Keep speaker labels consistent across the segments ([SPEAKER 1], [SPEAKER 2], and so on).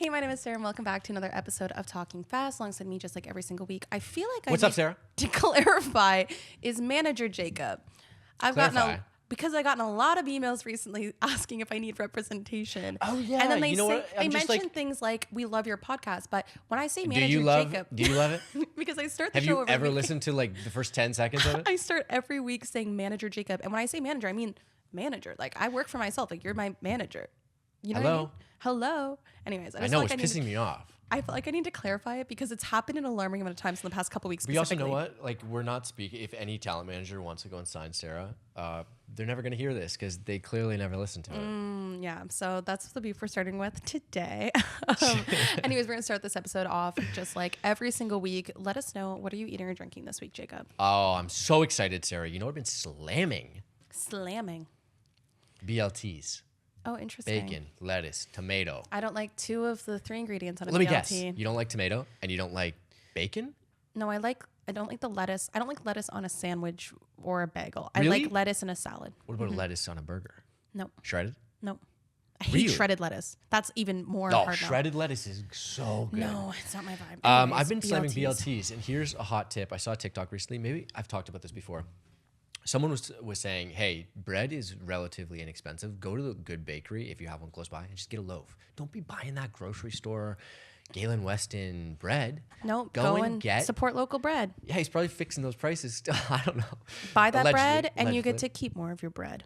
[SPEAKER 1] Hey, my name is Sarah, and welcome back to another episode of Talking Fast, alongside me just like every single week. I feel like
[SPEAKER 2] What's up, Sarah?
[SPEAKER 1] To clarify, is manager Jacob. Because I gotten a lot of emails recently asking if I need representation.
[SPEAKER 2] Oh, yeah.
[SPEAKER 1] And then they
[SPEAKER 2] You know
[SPEAKER 1] say,
[SPEAKER 2] what?
[SPEAKER 1] they mention things like, we love your podcast. But when I say manager Jacob.
[SPEAKER 2] Do you love it?
[SPEAKER 1] Because I start the
[SPEAKER 2] Have
[SPEAKER 1] show
[SPEAKER 2] you
[SPEAKER 1] every
[SPEAKER 2] ever
[SPEAKER 1] week.
[SPEAKER 2] listened to like the first 10 seconds of it?
[SPEAKER 1] I start every week saying manager Jacob. And when I say manager, I mean manager. Like, I work for myself. Like, you're my manager. You know what I mean? Hello. Anyways,
[SPEAKER 2] I know, it's pissing me off.
[SPEAKER 1] I feel like I need to clarify it because it's happened an alarming amount of times in the past couple weeks.
[SPEAKER 2] But you also know what? Like, we're not speaking. If any talent manager wants to go and sign Sarah, they're never going to hear this because they clearly never listen to it.
[SPEAKER 1] Yeah. So that's the beef we're starting with today. Anyways, we're going to start this episode off just like every single week. Let us know, what are you eating or drinking this week, Jacob?
[SPEAKER 2] Oh, I'm so excited, Sarah. You know what I've been slamming? BLTs.
[SPEAKER 1] Oh, interesting.
[SPEAKER 2] Bacon, lettuce, tomato.
[SPEAKER 1] I don't like 2 of the 3 ingredients on a BLT.
[SPEAKER 2] Let me guess. You don't like tomato and you don't like bacon?
[SPEAKER 1] No, I don't like the lettuce. I don't like lettuce on a sandwich or a bagel.
[SPEAKER 2] Really?
[SPEAKER 1] I like lettuce in a salad.
[SPEAKER 2] What about a lettuce on a burger?
[SPEAKER 1] No.
[SPEAKER 2] Shredded?
[SPEAKER 1] No. I hate
[SPEAKER 2] Really?
[SPEAKER 1] shredded lettuce. That's even more
[SPEAKER 2] No,
[SPEAKER 1] hard.
[SPEAKER 2] shredded lettuce is so good.
[SPEAKER 1] No, it's not my vibe.
[SPEAKER 2] I've
[SPEAKER 1] Anyways,
[SPEAKER 2] been slamming BLTs, and here's a hot tip. I saw a TikTok recently. Maybe I've talked about this before. Someone was saying, hey, bread is relatively inexpensive. Go to the good bakery if you have one close by and just get a loaf. Don't be buying that grocery store Galen Weston bread.
[SPEAKER 1] No, go and
[SPEAKER 2] get
[SPEAKER 1] support local bread.
[SPEAKER 2] Yeah, he's probably fixing those prices still. I don't know.
[SPEAKER 1] Buy that bread and you get to keep more of your bread.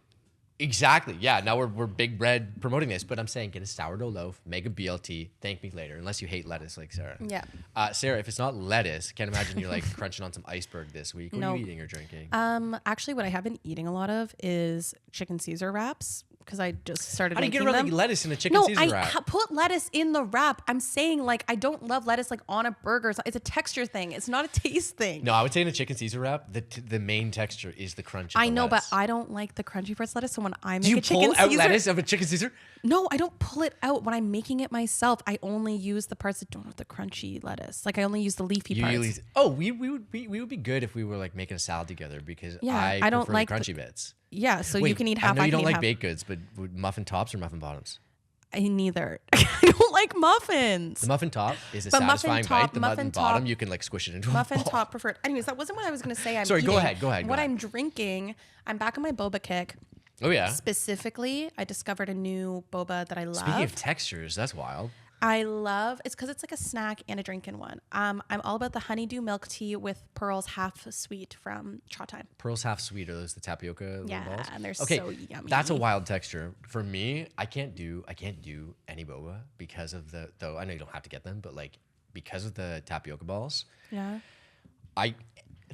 [SPEAKER 2] Exactly. Yeah. Now we're big bread promoting this, but I'm saying get a sourdough loaf, make a BLT, thank me later, unless you hate lettuce like Sarah.
[SPEAKER 1] Yeah.
[SPEAKER 2] Sarah, if it's not lettuce, can't imagine you're like crunching on some iceberg this week. What are you eating or drinking?
[SPEAKER 1] Actually, what I have been eating a lot of is chicken Caesar wraps because I just started making them.
[SPEAKER 2] How do you get around like lettuce in a chicken Caesar wrap?
[SPEAKER 1] No, I put lettuce in the wrap. I'm saying like I don't love lettuce like on a burger. It's a texture thing. It's not a taste thing.
[SPEAKER 2] No, I would say in a chicken Caesar wrap, the main texture is the crunch of
[SPEAKER 1] I know,
[SPEAKER 2] lettuce.
[SPEAKER 1] but I don't like the crunchy first lettuce. So when I make
[SPEAKER 2] Do you
[SPEAKER 1] a chicken
[SPEAKER 2] pull out
[SPEAKER 1] Caesar,
[SPEAKER 2] lettuce of a chicken Caesar?
[SPEAKER 1] No, I don't pull it out. When I'm making it myself, I only use the parts that don't have the crunchy lettuce. Like I only use the leafy parts.
[SPEAKER 2] We would be good if we were like making a salad together because
[SPEAKER 1] I don't
[SPEAKER 2] prefer
[SPEAKER 1] like
[SPEAKER 2] the crunchy bits.
[SPEAKER 1] Yeah, so
[SPEAKER 2] Wait,
[SPEAKER 1] you can eat half.
[SPEAKER 2] I know you don't like
[SPEAKER 1] half.
[SPEAKER 2] baked goods, but muffin tops or muffin bottoms?
[SPEAKER 1] I neither. I don't like muffins.
[SPEAKER 2] The muffin top is a
[SPEAKER 1] But
[SPEAKER 2] satisfying bite. The
[SPEAKER 1] muffin
[SPEAKER 2] bottom,
[SPEAKER 1] top-
[SPEAKER 2] you can like squish it into a
[SPEAKER 1] Muffin
[SPEAKER 2] ball.
[SPEAKER 1] top preferred. Anyways, that wasn't what I was going to say.
[SPEAKER 2] Sorry, go ahead.
[SPEAKER 1] What I'm drinking, I'm back on my boba kick.
[SPEAKER 2] Oh yeah.
[SPEAKER 1] Specifically, I discovered a new boba that I love.
[SPEAKER 2] Speaking of textures, that's wild.
[SPEAKER 1] It's because it's like a snack and a drink in one. I'm all about the honeydew milk tea with pearls half sweet from Cha Time.
[SPEAKER 2] Pearls half sweet, are those the tapioca little balls?
[SPEAKER 1] Yeah, and they're
[SPEAKER 2] okay,
[SPEAKER 1] so yummy.
[SPEAKER 2] That's a wild texture. For me, I can't do any boba because of though I know you don't have to get them, but like because of the tapioca balls.
[SPEAKER 1] Yeah.
[SPEAKER 2] I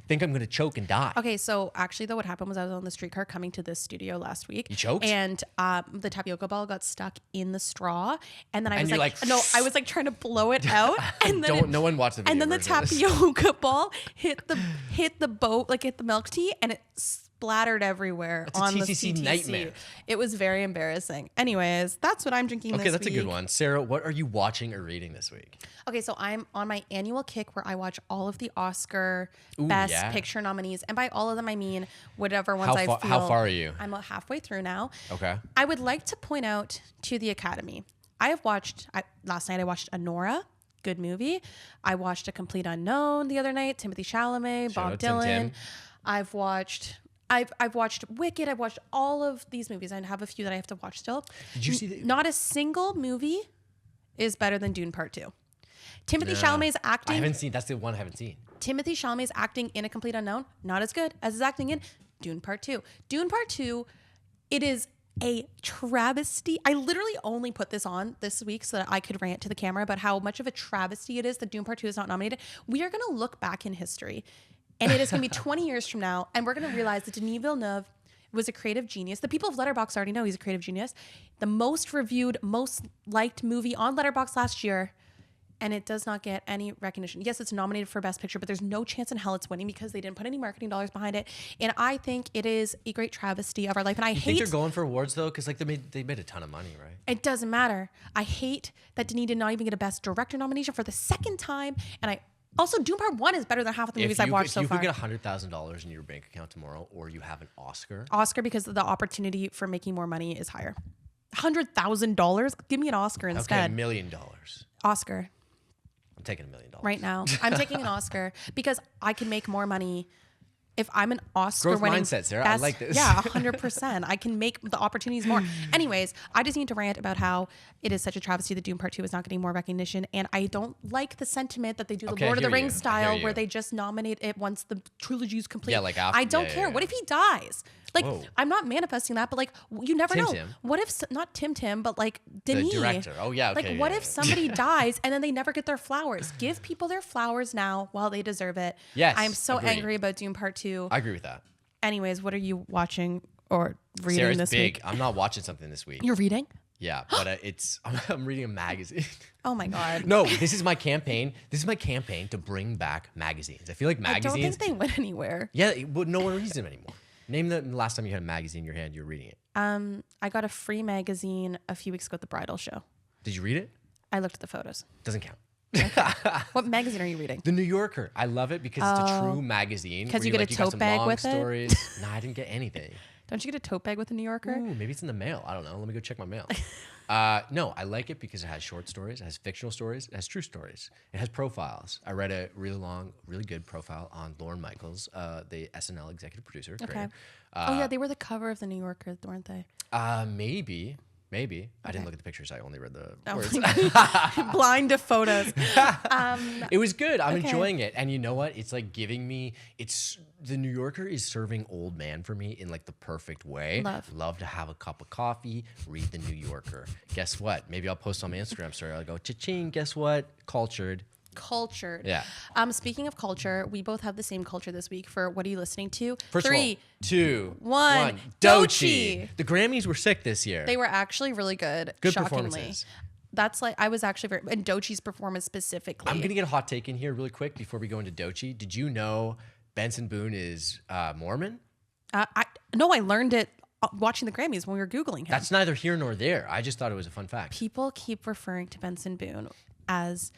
[SPEAKER 2] think I'm gonna choke and die.
[SPEAKER 1] Okay, so actually, though, what happened was I was on the streetcar coming to this studio last week.
[SPEAKER 2] You choked?
[SPEAKER 1] And the tapioca ball got stuck in the straw, and then I was
[SPEAKER 2] you're
[SPEAKER 1] like, no, I was like trying to blow it out, and then
[SPEAKER 2] no one watched the video.
[SPEAKER 1] and then the
[SPEAKER 2] version of this.
[SPEAKER 1] tapioca ball hit the boat, like hit the milk tea, and it splattered everywhere
[SPEAKER 2] That's
[SPEAKER 1] on
[SPEAKER 2] a
[SPEAKER 1] the
[SPEAKER 2] TCC
[SPEAKER 1] CTC.
[SPEAKER 2] nightmare.
[SPEAKER 1] It was very embarrassing. Anyways, that's what I'm drinking this week.
[SPEAKER 2] Okay, that's a good one. Sarah, what are you watching or reading this week?
[SPEAKER 1] Okay, so I'm on my annual kick where I watch all of the Oscar Best Picture nominees. And by all of them, I mean whatever ones I feel.
[SPEAKER 2] How far are you?
[SPEAKER 1] I'm about halfway through now.
[SPEAKER 2] Okay.
[SPEAKER 1] I would like to point out to the Academy, last night I watched Anora, good movie. I watched A Complete Unknown the other night, Timothy Chalamet, Bob Dylan. I've watched Wicked. I've watched all of these movies. I have a few that I have to watch still.
[SPEAKER 2] Did you see
[SPEAKER 1] Not a single movie is better than Dune Part 2. Timothy Chalamet's acting.
[SPEAKER 2] I haven't seen. That's the one I haven't seen.
[SPEAKER 1] Timothy Chalamet's acting in A Complete Unknown, not as good as his acting in Dune Part 2. Dune Part 2, it is a travesty. I literally only put this on this week so that I could rant to the camera about how much of a travesty it is that Dune Part 2 is not nominated. We are going to look back in history, and it is going to be 20 years from now, and we're going to realize that Denis Villeneuve was a creative genius. The people of Letterboxd already know he's a creative genius. The most reviewed, most liked movie on Letterboxd last year, and it does not get any recognition. Yes, it's nominated for Best Picture, but there's no chance in hell it's winning because they didn't put any marketing dollars behind it. And I think it is a great travesty of our life. And I hate...
[SPEAKER 2] think they're going for awards, though? Because like they made a ton of money, right?
[SPEAKER 1] It doesn't matter. I hate that Denis did not even get a Best Director nomination for the second time. And I also, Dune Part 1 is better than half of the movies I've watched so far.
[SPEAKER 2] If you could get $100,000 in your bank account tomorrow, or you have an Oscar.
[SPEAKER 1] Because the opportunity for making more money is higher. $100,000. Give me an Oscar
[SPEAKER 2] Okay,
[SPEAKER 1] instead.
[SPEAKER 2] $1 million.
[SPEAKER 1] Oscar
[SPEAKER 2] I'm taking $1 million.
[SPEAKER 1] right now. I'm taking an Oscar because I can make more money if I'm an Oscar-winning
[SPEAKER 2] mindset, Sarah. I like this.
[SPEAKER 1] Yeah, 100%. I can make the opportunities more. Anyways, I just need to rant about how it is such a travesty that Dune Part 2 is not getting more recognition, and I don't like the sentiment that they do the
[SPEAKER 2] Okay,
[SPEAKER 1] Lord of the
[SPEAKER 2] I hear
[SPEAKER 1] Rings
[SPEAKER 2] you.
[SPEAKER 1] style where they just nominate it once the trilogy is complete.
[SPEAKER 2] Yeah, like after-
[SPEAKER 1] I don't
[SPEAKER 2] yeah,
[SPEAKER 1] care.
[SPEAKER 2] yeah,
[SPEAKER 1] What if he dies? Like,
[SPEAKER 2] Whoa.
[SPEAKER 1] I'm not manifesting that, but like, you never know.
[SPEAKER 2] Tim.
[SPEAKER 1] What if, not Tim, but like Denis.
[SPEAKER 2] The director. Oh, yeah, okay,
[SPEAKER 1] Like, what
[SPEAKER 2] yeah,
[SPEAKER 1] if
[SPEAKER 2] yeah.
[SPEAKER 1] somebody dies and then they never get their flowers? Give people their flowers now while they deserve it.
[SPEAKER 2] Yes,
[SPEAKER 1] I'm so
[SPEAKER 2] agreed.
[SPEAKER 1] angry about Dune Part 2.
[SPEAKER 2] I agree with that.
[SPEAKER 1] Anyways, what are you watching or reading
[SPEAKER 2] Sarah's
[SPEAKER 1] this
[SPEAKER 2] big.
[SPEAKER 1] week?
[SPEAKER 2] I'm not watching something this week.
[SPEAKER 1] You're reading?
[SPEAKER 2] Yeah, but I'm reading a magazine.
[SPEAKER 1] Oh my God.
[SPEAKER 2] No, this is my campaign. This is my campaign to bring back magazines. I feel like
[SPEAKER 1] I don't
[SPEAKER 2] magazines.
[SPEAKER 1] think they went anywhere.
[SPEAKER 2] Yeah, but no one reads them anymore. Name the last time you had a magazine in your hand, you were reading it.
[SPEAKER 1] I got a free magazine a few weeks ago at the bridal show.
[SPEAKER 2] Did you read it?
[SPEAKER 1] I looked at the photos.
[SPEAKER 2] Doesn't count.
[SPEAKER 1] What magazine are you reading?
[SPEAKER 2] The New Yorker. I love it because it's a true magazine.
[SPEAKER 1] 'Cause
[SPEAKER 2] where
[SPEAKER 1] you get a
[SPEAKER 2] got
[SPEAKER 1] tote
[SPEAKER 2] some
[SPEAKER 1] bag
[SPEAKER 2] long
[SPEAKER 1] with it?
[SPEAKER 2] stories. Nah, I didn't get anything.
[SPEAKER 1] Don't you get a tote bag with the New Yorker?
[SPEAKER 2] Ooh, maybe it's in the mail. I don't know. Let me go check my mail. No, I like it because it has short stories, it has fictional stories, it has true stories, it has profiles. I read a really long, really good profile on Lorne Michaels, the SNL executive producer.
[SPEAKER 1] Okay.
[SPEAKER 2] Creator.
[SPEAKER 1] Oh yeah, they were the cover of the New Yorker, weren't they?
[SPEAKER 2] Maybe. I didn't look at the pictures. I only read the
[SPEAKER 1] Oh
[SPEAKER 2] words.
[SPEAKER 1] Blind to photos.
[SPEAKER 2] It was good. I'm
[SPEAKER 1] Okay.
[SPEAKER 2] enjoying it. And you know what? It's like giving me, the New Yorker is serving old man for me in like the perfect way. Love to have a cup of coffee, read the New Yorker. Guess what? Maybe I'll post on my Instagram story. I'll go, cha-ching, guess what? Cultured.
[SPEAKER 1] Yeah. Speaking of culture, we both have the same culture this week for what are you listening to?
[SPEAKER 2] First
[SPEAKER 1] 3,
[SPEAKER 2] of all, 2,
[SPEAKER 1] 1.
[SPEAKER 2] 1.
[SPEAKER 1] Doechii.
[SPEAKER 2] The Grammys were sick this year.
[SPEAKER 1] They were actually really good.
[SPEAKER 2] Good
[SPEAKER 1] shockingly.
[SPEAKER 2] performances.
[SPEAKER 1] That's like, I was actually very, and Doechii's performance specifically.
[SPEAKER 2] I'm going to get a hot take in here really quick before we go into Doechii. Did you know Benson Boone is Mormon?
[SPEAKER 1] No, I learned it watching the Grammys when we were Googling him.
[SPEAKER 2] That's neither here nor there. I just thought it was a fun fact.
[SPEAKER 1] People keep referring to Benson Boone as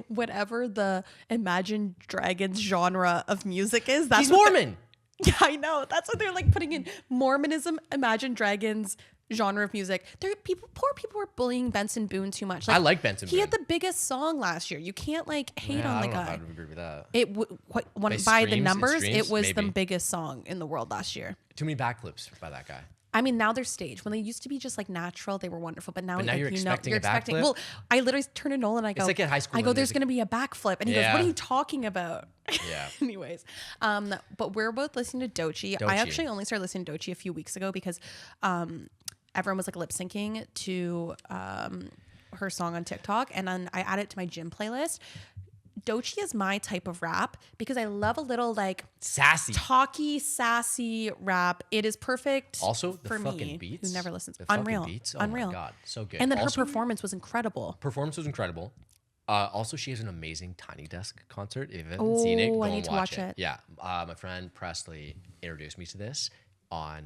[SPEAKER 1] whatever the Imagine Dragons genre of music is. That's
[SPEAKER 2] He's Mormon.
[SPEAKER 1] Yeah, I know. That's what they're like putting in Mormonism, Imagine Dragons genre of music. Poor people were bullying Benson Boone too much.
[SPEAKER 2] I like Benson Boone.
[SPEAKER 1] He had the biggest song last year. You can't like hate on the
[SPEAKER 2] I don't know if
[SPEAKER 1] guy.
[SPEAKER 2] I would agree with that.
[SPEAKER 1] It by the
[SPEAKER 2] streams,
[SPEAKER 1] numbers,
[SPEAKER 2] streams,
[SPEAKER 1] it was the
[SPEAKER 2] maybe.
[SPEAKER 1] biggest song in the world last year.
[SPEAKER 2] Too many backflips by that guy.
[SPEAKER 1] I mean, now they're staged. When they used to be just like natural, they were wonderful. But now,
[SPEAKER 2] But now you're expecting a backflip?
[SPEAKER 1] Well, I literally turn to Nolan and I go,
[SPEAKER 2] like at high school
[SPEAKER 1] I go,
[SPEAKER 2] when
[SPEAKER 1] there's
[SPEAKER 2] there's
[SPEAKER 1] going to be a backflip. And he goes,
[SPEAKER 2] Yeah.
[SPEAKER 1] what are you talking about?
[SPEAKER 2] Yeah.
[SPEAKER 1] Anyways, but we're both listening to Doechii. I
[SPEAKER 2] Doechii.
[SPEAKER 1] actually only started listening to Doechii a few weeks ago because everyone was like lip syncing to her song on TikTok. And then I added it to my gym playlist. Doechii is my type of rap because I love a little like
[SPEAKER 2] Sassy.
[SPEAKER 1] talky, sassy rap. It is perfect.
[SPEAKER 2] Also, the
[SPEAKER 1] for
[SPEAKER 2] fucking
[SPEAKER 1] me,
[SPEAKER 2] beats.
[SPEAKER 1] who never listens.
[SPEAKER 2] The fucking
[SPEAKER 1] Unreal,
[SPEAKER 2] beats. Oh
[SPEAKER 1] unreal.
[SPEAKER 2] my God, so good.
[SPEAKER 1] And then
[SPEAKER 2] Also,
[SPEAKER 1] her performance was incredible.
[SPEAKER 2] performance was incredible. Also, she has an amazing Tiny Desk concert. If you haven't seen it, go
[SPEAKER 1] I
[SPEAKER 2] and
[SPEAKER 1] need to watch it.
[SPEAKER 2] Yeah, my friend Presley introduced me to this on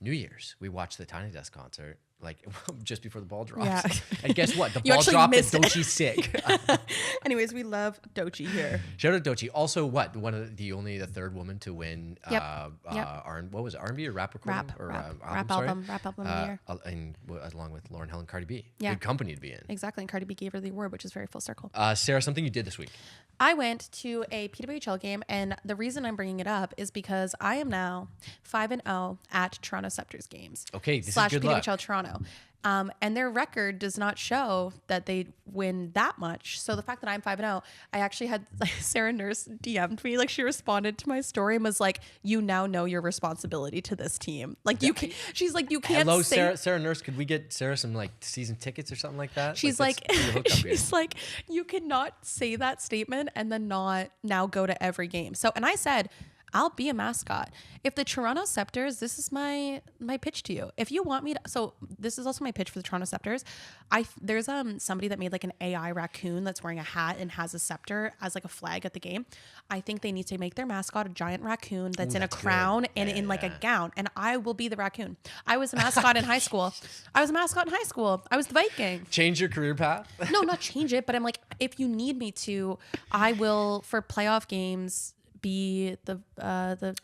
[SPEAKER 2] New Year's. We watched the Tiny Desk concert like just before the ball drops.
[SPEAKER 1] Yeah.
[SPEAKER 2] And guess what? The
[SPEAKER 1] You
[SPEAKER 2] ball
[SPEAKER 1] actually
[SPEAKER 2] dropped and
[SPEAKER 1] missed it.
[SPEAKER 2] Doechii's sick.
[SPEAKER 1] Anyways, we love Doechii here.
[SPEAKER 2] Shout out Doechii. Also, the third woman to win
[SPEAKER 1] Yep.
[SPEAKER 2] what was it, R&B or rap recording?
[SPEAKER 1] Rap album of the year.
[SPEAKER 2] Along with Lauryn Hill and Cardi B.
[SPEAKER 1] Yeah.
[SPEAKER 2] Good company to be in.
[SPEAKER 1] Exactly, and Cardi B gave her the award, which is very full circle.
[SPEAKER 2] Sarah, something you did this week.
[SPEAKER 1] I went to a PWHL game, and the reason I'm bringing it up is because I am now 5-0 at Toronto Scepters games.
[SPEAKER 2] Okay, this is
[SPEAKER 1] /
[SPEAKER 2] good luck.
[SPEAKER 1] PWHL Toronto. And their record does not show that they win that much. So the fact that I'm 5-0, I actually had Sarah Nurse DM'd me. Like she responded to my story and was like, "You now know your responsibility to this team. Like you can." She's like, "You can't."
[SPEAKER 2] Hello,
[SPEAKER 1] say
[SPEAKER 2] Sarah Nurse. Could we get Sarah some like season tickets or something like that?
[SPEAKER 1] She's
[SPEAKER 2] that's
[SPEAKER 1] like,
[SPEAKER 2] pretty hooked up here.
[SPEAKER 1] she's like, you cannot say that statement and then not now go to every game. So, and I said, I'll be a mascot. If the Toronto Scepters, this is my pitch to you. If you want me to, so this is also my pitch for the Toronto Scepters. There's somebody that made like an AI raccoon that's wearing a hat and has a scepter as like a flag at the game. I think they need to make their mascot a giant raccoon that's in a crown and in like a gown, and I will be the raccoon. I was a mascot in high school. I was the Viking.
[SPEAKER 2] Change your career path.
[SPEAKER 1] No, not change it, but I'm like, if you need me to, I will for playoff games be the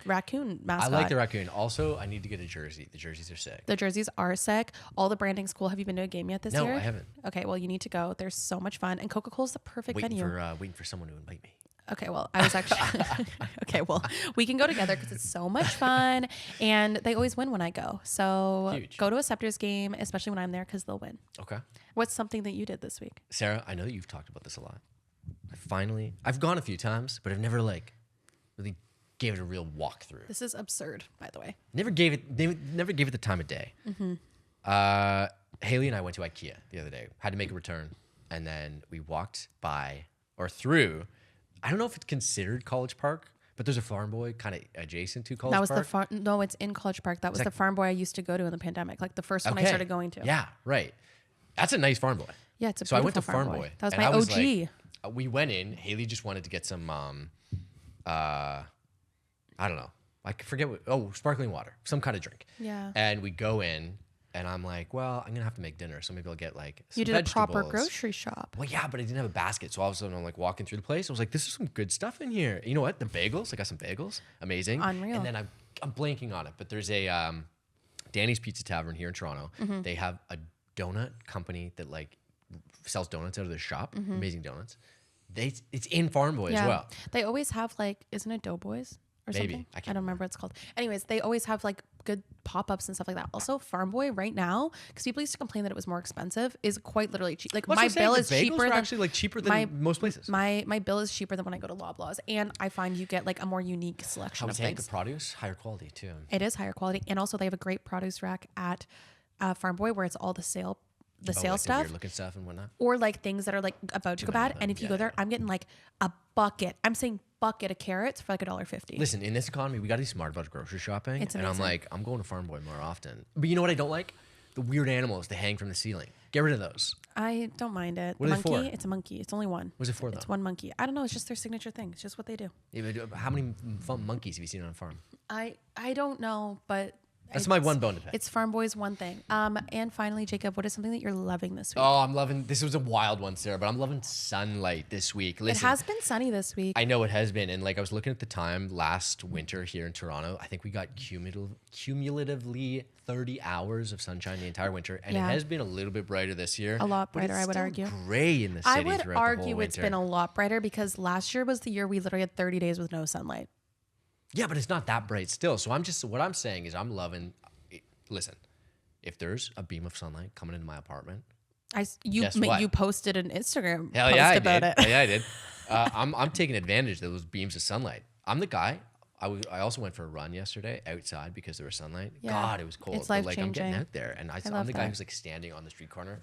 [SPEAKER 1] raccoon mascot.
[SPEAKER 2] I like the raccoon. Also, I need to get a jersey. The jerseys are sick.
[SPEAKER 1] The jerseys are sick. All the branding's cool. Have you been to a game yet this year?
[SPEAKER 2] No, I haven't.
[SPEAKER 1] Okay, well, you need to go. There's so much fun. And Coca-Cola's the perfect venue.
[SPEAKER 2] Waiting for someone to invite me.
[SPEAKER 1] Okay, well, I was actually... okay, well, we can go together because it's so much fun. And they always win when I go. So
[SPEAKER 2] Huge.
[SPEAKER 1] go to a Scepters game, especially when I'm there, because they'll win.
[SPEAKER 2] Okay.
[SPEAKER 1] What's something that you did this week?
[SPEAKER 2] Sarah, I know that you've talked about this a lot. I've gone a few times, but I've never really gave it a real walkthrough.
[SPEAKER 1] This is absurd, by the way.
[SPEAKER 2] Never gave it the time of day.
[SPEAKER 1] Mm-hmm.
[SPEAKER 2] Haley and I went to IKEA the other day. Had to make a return, and then we walked by or through. I don't know if it's considered College Park, but there's a Farm Boy kind of adjacent to College Park.
[SPEAKER 1] That was no, it's in College Park. That was the Farm Boy I used to go to in the pandemic, like the first one I started going to.
[SPEAKER 2] Yeah, right. That's a nice Farm Boy.
[SPEAKER 1] Yeah, it's a
[SPEAKER 2] so I went to
[SPEAKER 1] Farm
[SPEAKER 2] Farm Boy.
[SPEAKER 1] That was
[SPEAKER 2] and
[SPEAKER 1] my
[SPEAKER 2] I was
[SPEAKER 1] OG.
[SPEAKER 2] We went in. Haley just wanted to get some, I don't know. I forget sparkling water, some kind of drink.
[SPEAKER 1] Yeah.
[SPEAKER 2] And we go in, and I'm like, well, I'm gonna have to make dinner, so maybe I'll get like some
[SPEAKER 1] You did
[SPEAKER 2] vegetables.
[SPEAKER 1] a proper grocery shop.
[SPEAKER 2] Well, yeah, but I didn't have a basket, so all of a sudden I'm like walking through the place. I was like, this is some good stuff in here. You know what? The bagels. I got some bagels. Amazing.
[SPEAKER 1] Unreal.
[SPEAKER 2] And then I'm blanking on it, but there's a Danny's Pizza Tavern here in Toronto.
[SPEAKER 1] Mm-hmm.
[SPEAKER 2] They have a donut company that like sells donuts out of their shop.
[SPEAKER 1] Mm-hmm.
[SPEAKER 2] Amazing donuts. It's in Farm Boy as well.
[SPEAKER 1] They always have isn't it Doughboys or
[SPEAKER 2] Maybe.
[SPEAKER 1] something?
[SPEAKER 2] I
[SPEAKER 1] I
[SPEAKER 2] can't
[SPEAKER 1] don't remember what it's called. Anyways, they always have good pop-ups and stuff like that. Also, Farm Boy right now, because people used to complain that it was more expensive, is quite literally cheap. Like my bill is cheaper than
[SPEAKER 2] actually cheaper than most places.
[SPEAKER 1] My bill is cheaper than when I go to Loblaws, and I find you get a more unique selection
[SPEAKER 2] I would
[SPEAKER 1] of
[SPEAKER 2] say
[SPEAKER 1] things.
[SPEAKER 2] the produce higher quality too.
[SPEAKER 1] It is higher quality, and also they have a great produce rack at Farm Boy where it's all the sale stuff.
[SPEAKER 2] Weird looking stuff and whatnot.
[SPEAKER 1] Or things that are about to go bad. And if you go there, I'm getting a bucket. I'm saying bucket of carrots for $1.50.
[SPEAKER 2] Listen, in this economy, we got to be smart about grocery shopping.
[SPEAKER 1] It's
[SPEAKER 2] and
[SPEAKER 1] amazing.
[SPEAKER 2] I'm going to Farm Boy more often. But you know what I don't like? The weird animals that hang from the ceiling. Get rid of those.
[SPEAKER 1] I don't mind it.
[SPEAKER 2] What are they for?
[SPEAKER 1] It's a monkey. It's only one.
[SPEAKER 2] What's it for,
[SPEAKER 1] It's
[SPEAKER 2] though?
[SPEAKER 1] one monkey. I don't know. It's just their signature thing. It's just what they do.
[SPEAKER 2] Yeah, but how many fun monkeys have you seen on a farm?
[SPEAKER 1] I don't know, but
[SPEAKER 2] That's my one bone to pick.
[SPEAKER 1] It's Farm Boy's one thing. And finally, Jacob, what is something that you're loving this week?
[SPEAKER 2] Oh, I'm loving, this was a wild one, Sarah, but I'm loving sunlight this week. Listen,
[SPEAKER 1] it has been sunny this week.
[SPEAKER 2] I know it has been. And I was looking at the time last winter here in Toronto. I think we got cumulatively 30 hours of sunshine the entire winter. And it has been a little bit brighter this year.
[SPEAKER 1] A lot
[SPEAKER 2] but
[SPEAKER 1] brighter,
[SPEAKER 2] it's
[SPEAKER 1] I would
[SPEAKER 2] still
[SPEAKER 1] argue.
[SPEAKER 2] Gray in the city
[SPEAKER 1] I would
[SPEAKER 2] throughout the
[SPEAKER 1] argue
[SPEAKER 2] whole
[SPEAKER 1] it's
[SPEAKER 2] winter.
[SPEAKER 1] been a lot brighter because last year was the year we literally had 30 days with no sunlight.
[SPEAKER 2] Yeah, but it's not that bright still. So what I'm saying is I'm loving, listen, if there's a beam of sunlight coming into my apartment, Guess what?
[SPEAKER 1] You posted an Instagram
[SPEAKER 2] hell
[SPEAKER 1] post
[SPEAKER 2] yeah, I
[SPEAKER 1] about
[SPEAKER 2] did.
[SPEAKER 1] it.
[SPEAKER 2] Hell yeah, I did. I'm taking advantage of those beams of sunlight. I'm the guy. I also went for a run yesterday outside because there was sunlight.
[SPEAKER 1] Yeah.
[SPEAKER 2] God, it was cold.
[SPEAKER 1] It's
[SPEAKER 2] But I'm getting
[SPEAKER 1] life-changing.
[SPEAKER 2] out there, and I'm the guy who's standing on the street corner,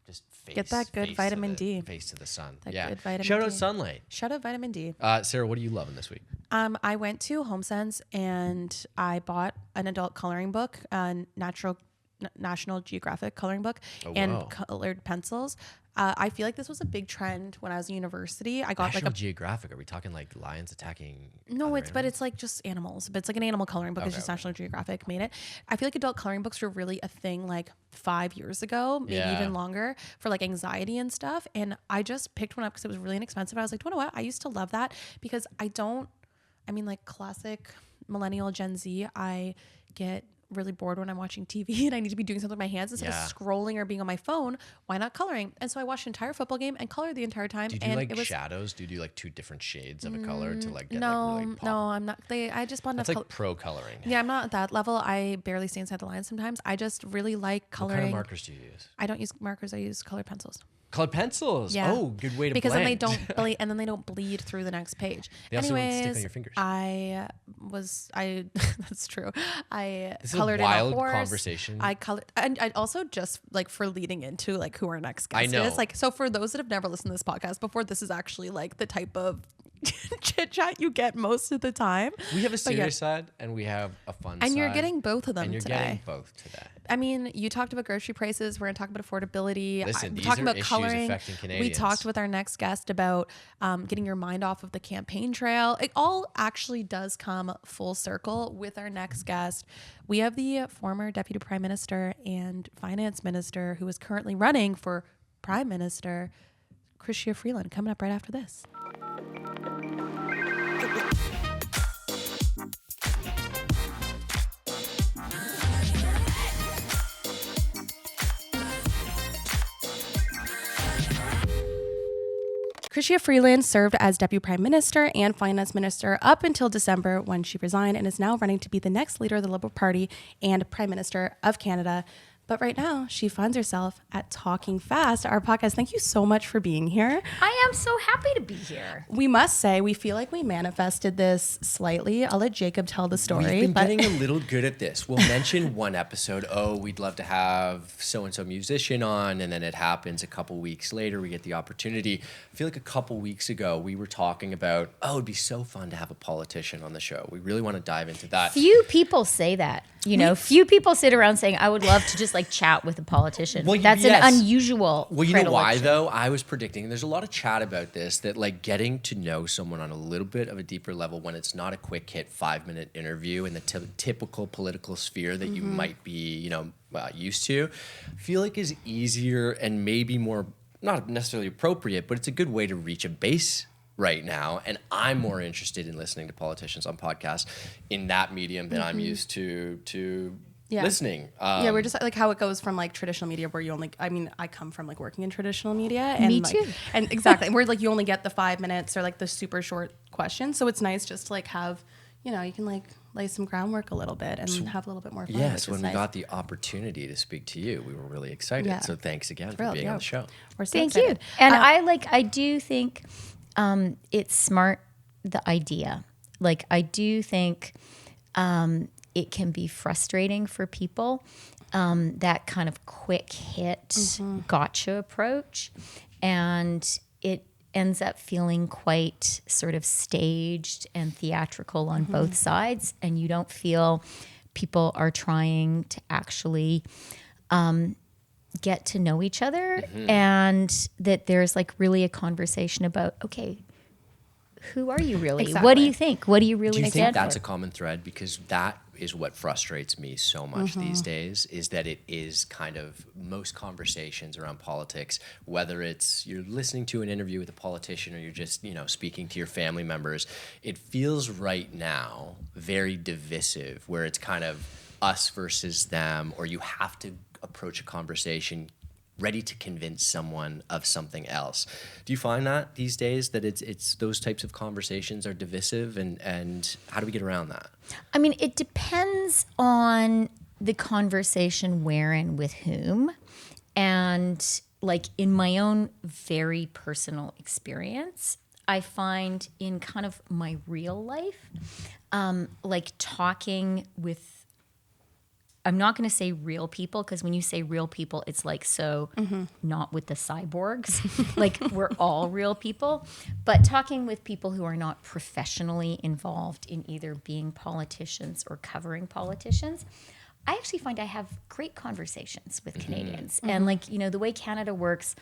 [SPEAKER 2] just
[SPEAKER 1] Get that good vitamin D.
[SPEAKER 2] face to the sun.
[SPEAKER 1] That
[SPEAKER 2] Yeah,
[SPEAKER 1] good vitamin
[SPEAKER 2] shout out
[SPEAKER 1] D.
[SPEAKER 2] sunlight.
[SPEAKER 1] Shout out vitamin D.
[SPEAKER 2] Sarah, what are you loving this week?
[SPEAKER 1] I went to HomeSense and I bought an adult coloring book, National Geographic coloring book, and
[SPEAKER 2] wow.
[SPEAKER 1] colored pencils. I feel like this was a big trend when I was in university. I got
[SPEAKER 2] National Geographic. Are we talking like lions attacking?
[SPEAKER 1] No,
[SPEAKER 2] other
[SPEAKER 1] but it's just animals. But it's like an animal coloring book. It's just National Geographic made it. I feel like adult coloring books were really a thing 5 years ago, maybe even longer, for anxiety and stuff. And I just picked one up because it was really inexpensive. I was like, you know what? I used to love that because classic millennial Gen Z, I get really bored when I'm watching TV and I need to be doing something with my hands instead of scrolling or being on my phone. Why not coloring? And so I watched an entire football game and colored the entire time.
[SPEAKER 2] Do you do shadows? Do you do two different shades of a color to get really pop?
[SPEAKER 1] No, I'm not. I just bought enough.
[SPEAKER 2] That's pro coloring.
[SPEAKER 1] Yeah, I'm not at that level. I barely stay inside the lines sometimes. I just really like coloring.
[SPEAKER 2] What kind of markers do you use?
[SPEAKER 1] I don't use markers. I use colored pencils.
[SPEAKER 2] Colored pencils.
[SPEAKER 1] Yeah.
[SPEAKER 2] Oh, good way to
[SPEAKER 1] because
[SPEAKER 2] blend.
[SPEAKER 1] then they don't bleed, and then they don't bleed through the next page.
[SPEAKER 2] They also don't stick on
[SPEAKER 1] Anyways,
[SPEAKER 2] your fingers.
[SPEAKER 1] that's true. I
[SPEAKER 2] This
[SPEAKER 1] colored
[SPEAKER 2] is a wild
[SPEAKER 1] in a horse.
[SPEAKER 2] conversation.
[SPEAKER 1] I colored, and I also just for leading into who our next guest
[SPEAKER 2] I know.
[SPEAKER 1] is. So for those that have never listened to this podcast before, this is actually the type of chit chat you get most of the time.
[SPEAKER 2] We have a serious side and we have a fun side.
[SPEAKER 1] And you're getting both of them
[SPEAKER 2] and you're
[SPEAKER 1] today.
[SPEAKER 2] getting both today.
[SPEAKER 1] I mean, you talked about grocery prices. We're going to talk about affordability.
[SPEAKER 2] Listen,
[SPEAKER 1] we're
[SPEAKER 2] these
[SPEAKER 1] talking
[SPEAKER 2] are
[SPEAKER 1] about
[SPEAKER 2] issues
[SPEAKER 1] coloring.
[SPEAKER 2] affecting Canadians.
[SPEAKER 1] We talked with our next guest about getting your mind off of the campaign trail. It all actually does come full circle with our next guest. We have the former Deputy Prime Minister and Finance Minister who is currently running for Prime Minister, Chrystia Freeland, coming up right after this. Chrystia Freeland served as Deputy Prime Minister and Finance Minister up until December when she resigned and is now running to be the next leader of the Liberal Party and Prime Minister of Canada. But right now, she finds herself at Talking Fast, our podcast. Thank you so much for being here.
[SPEAKER 3] I am so happy to be here.
[SPEAKER 1] We must say, we feel like we manifested this slightly. I'll let Jacob tell the story.
[SPEAKER 2] We've been getting a little good at this. We'll mention one episode, we'd love to have so-and-so musician on, and then it happens a couple weeks later, we get the opportunity. I feel like a couple weeks ago, we were talking about, it'd be so fun to have a politician on the show. We really want to dive into that.
[SPEAKER 3] Few people say that. Few people sit around saying, I would love to just chat with a politician.
[SPEAKER 2] Well,
[SPEAKER 3] that's
[SPEAKER 2] yes.
[SPEAKER 3] an unusual
[SPEAKER 2] Well, you know why though? I was predicting, there's a lot of chat about this, that getting to know someone on a little bit of a deeper level when it's not a quick hit 5-minute interview in the typical political sphere that you might be, used to, I feel like is easier and maybe more, not necessarily appropriate, but it's a good way to reach a base right now. And I'm more interested in listening to politicians on podcasts in that medium than I'm used to listening.
[SPEAKER 1] We're just how it goes from traditional media where you only, I come from working in traditional media. And
[SPEAKER 3] Me too.
[SPEAKER 1] And exactly. Where you only get the 5 minutes or the super short questions. So it's nice just to have, you can lay some groundwork a little bit and have a little bit more fun.
[SPEAKER 2] Yes, when we got the opportunity to speak to you, we were really excited.
[SPEAKER 1] Yeah.
[SPEAKER 2] So thanks again for being on the show.
[SPEAKER 1] We're so
[SPEAKER 3] Thank
[SPEAKER 1] excited.
[SPEAKER 3] you. And I do think it's smart, the idea. I do think it can be frustrating for people, that kind of quick hit gotcha approach. And it ends up feeling quite sort of staged and theatrical on both sides. And you don't feel people are trying to actually get to know each other, and that there's really a conversation about, okay, who are you really?
[SPEAKER 1] Exactly.
[SPEAKER 3] What do you think? What do you really
[SPEAKER 2] Do you think
[SPEAKER 3] stand
[SPEAKER 2] that's
[SPEAKER 3] for?
[SPEAKER 2] a common thread? Because that is what frustrates me so much these days, is that it is kind of most conversations around politics, whether it's you're listening to an interview with a politician or you're just, speaking to your family members, it feels right now very divisive, where it's kind of us versus them, or you have to approach a conversation ready to convince someone of something else. Do you find that these days, that it's those types of conversations are divisive, and how do we get around that?
[SPEAKER 3] It depends on the conversation where and with whom. And in my own very personal experience, I find in kind of my real life, talking with, I'm not going to say real people, because when you say real people, it's not with the cyborgs. We're all real people. But talking with people who are not professionally involved in either being politicians or covering politicians, I actually find I have great conversations with Canadians. And the way Canada works,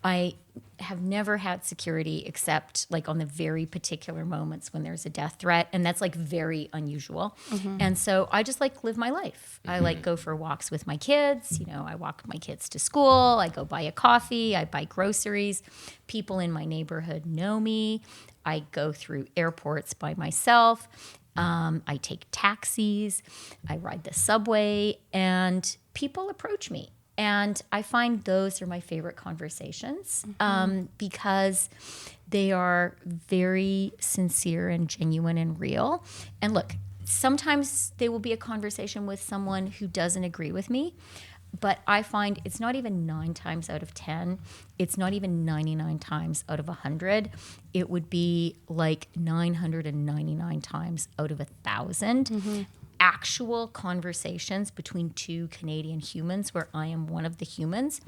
[SPEAKER 3] I have never had security except on the very particular moments when there's a death threat. And that's very unusual. And so I just live my life. I go for walks with my kids. I walk my kids to school. I go buy a coffee. I buy groceries. People in my neighborhood know me. I go through airports by myself. I take taxis, I ride the subway, and people approach me. And I find those are my favorite conversations, because they are very sincere and genuine and real. And look, sometimes they will be a conversation with someone who doesn't agree with me, but I find it's not even 9 times out of 10. It's not even 99 times out of 100. It would be 999 times out of 1,000. Actual conversations between two Canadian humans, where I am one of the humans,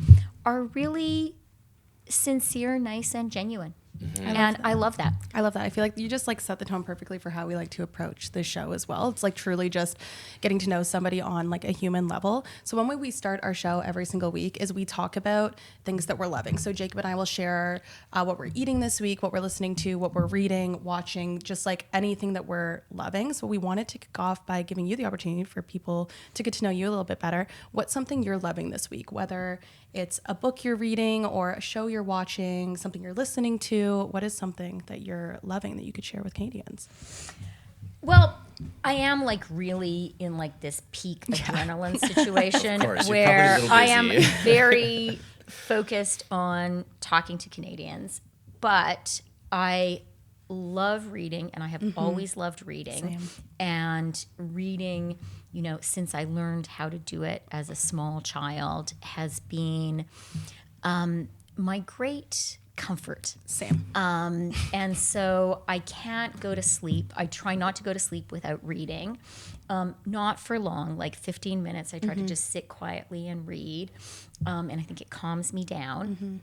[SPEAKER 3] are really sincere, nice, and genuine. And I love that.
[SPEAKER 1] I love that. I feel like you just set the tone perfectly for how we like to approach this show as well. It's truly just getting to know somebody on a human level. So one way we start our show every single week is we talk about things that we're loving. So Jacob and I will share what we're eating this week, what we're listening to, what we're reading, watching, just anything that we're loving. So we wanted to kick off by giving you the opportunity for people to get to know you a little bit better. What's something you're loving this week? Whether it's a book you're reading or a show you're watching, something you're listening to. What is something that you're loving that you could share with Canadians?
[SPEAKER 3] Well, I am really in this peak adrenaline situation where I am very focused on talking to Canadians. But I love reading, and I have always loved reading.
[SPEAKER 1] Same.
[SPEAKER 3] And reading, since I learned how to do it as a small child, has been my great comfort.
[SPEAKER 1] Same.
[SPEAKER 3] And so I can't go to sleep. I try not to go to sleep without reading. Not for long, like 15 minutes. I try to just sit quietly and read. And I think it calms me down.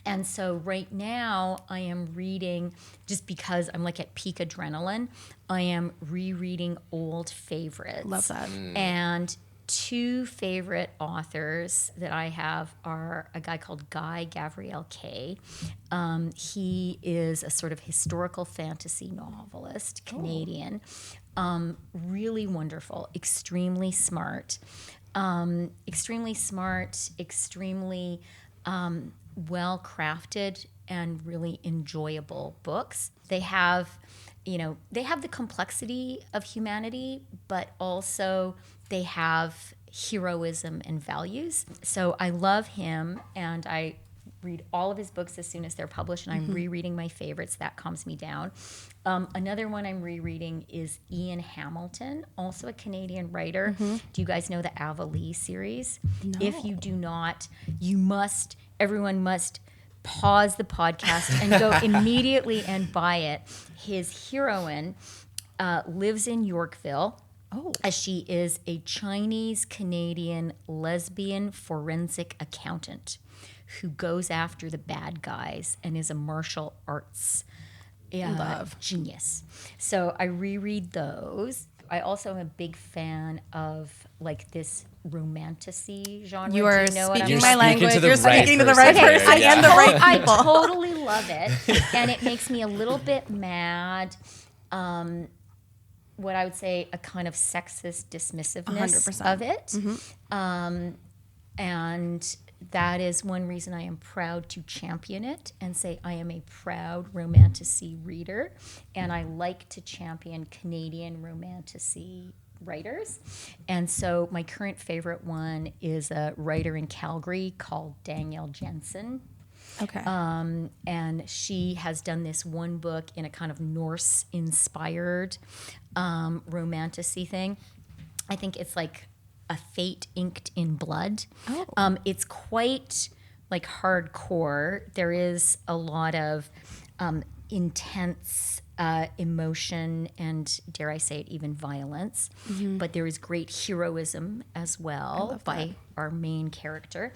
[SPEAKER 3] And so right now I am reading, just because I'm like at peak adrenaline, I am rereading old favorites.
[SPEAKER 1] Love that.
[SPEAKER 3] And two favorite authors that I have are a guy called Guy Gavriel Kay. He is a sort of historical fantasy novelist, Canadian. Really wonderful, extremely smart, extremely well crafted and really enjoyable books. They have the complexity of humanity, but also they have heroism and values. So I love him, and I read all of his books as soon as they're published, and I'm rereading my favorites. That calms me down. Another one I'm rereading is Ian Hamilton, also a Canadian writer. Do you guys know the Ava Lee series?
[SPEAKER 1] No.
[SPEAKER 3] If you do not, everyone must pause the podcast and go immediately and buy it. His heroine lives in Yorkville, as she is a Chinese-Canadian lesbian forensic accountant who goes after the bad guys and is a martial arts genius. So I reread those. I also am a big fan of like this romantasy genre.
[SPEAKER 1] You are
[SPEAKER 3] Do you know what
[SPEAKER 1] speaking
[SPEAKER 3] I'm
[SPEAKER 1] my
[SPEAKER 3] saying?
[SPEAKER 1] language.
[SPEAKER 2] to the
[SPEAKER 1] You're
[SPEAKER 2] right
[SPEAKER 1] speaking to the
[SPEAKER 2] person
[SPEAKER 1] right
[SPEAKER 2] here,
[SPEAKER 1] person
[SPEAKER 2] yeah.
[SPEAKER 1] and the right
[SPEAKER 3] I
[SPEAKER 1] people.
[SPEAKER 3] totally love it. And it makes me a little bit mad. What I would say a kind of sexist dismissiveness
[SPEAKER 1] 100%.
[SPEAKER 3] of it. And that is one reason I am proud to champion it and say I am a proud romantasy reader. And I like to champion Canadian romantasy writers. And so my current favorite one is a writer in Calgary called Danielle Jensen.
[SPEAKER 1] Okay.
[SPEAKER 3] And she has done this one book in a kind of Norse-inspired romantasy thing. I think it's like a fate inked in blood. It's quite like hardcore. There is a lot of intense emotion and, dare I say it, even violence. But there is great heroism as well by our main character.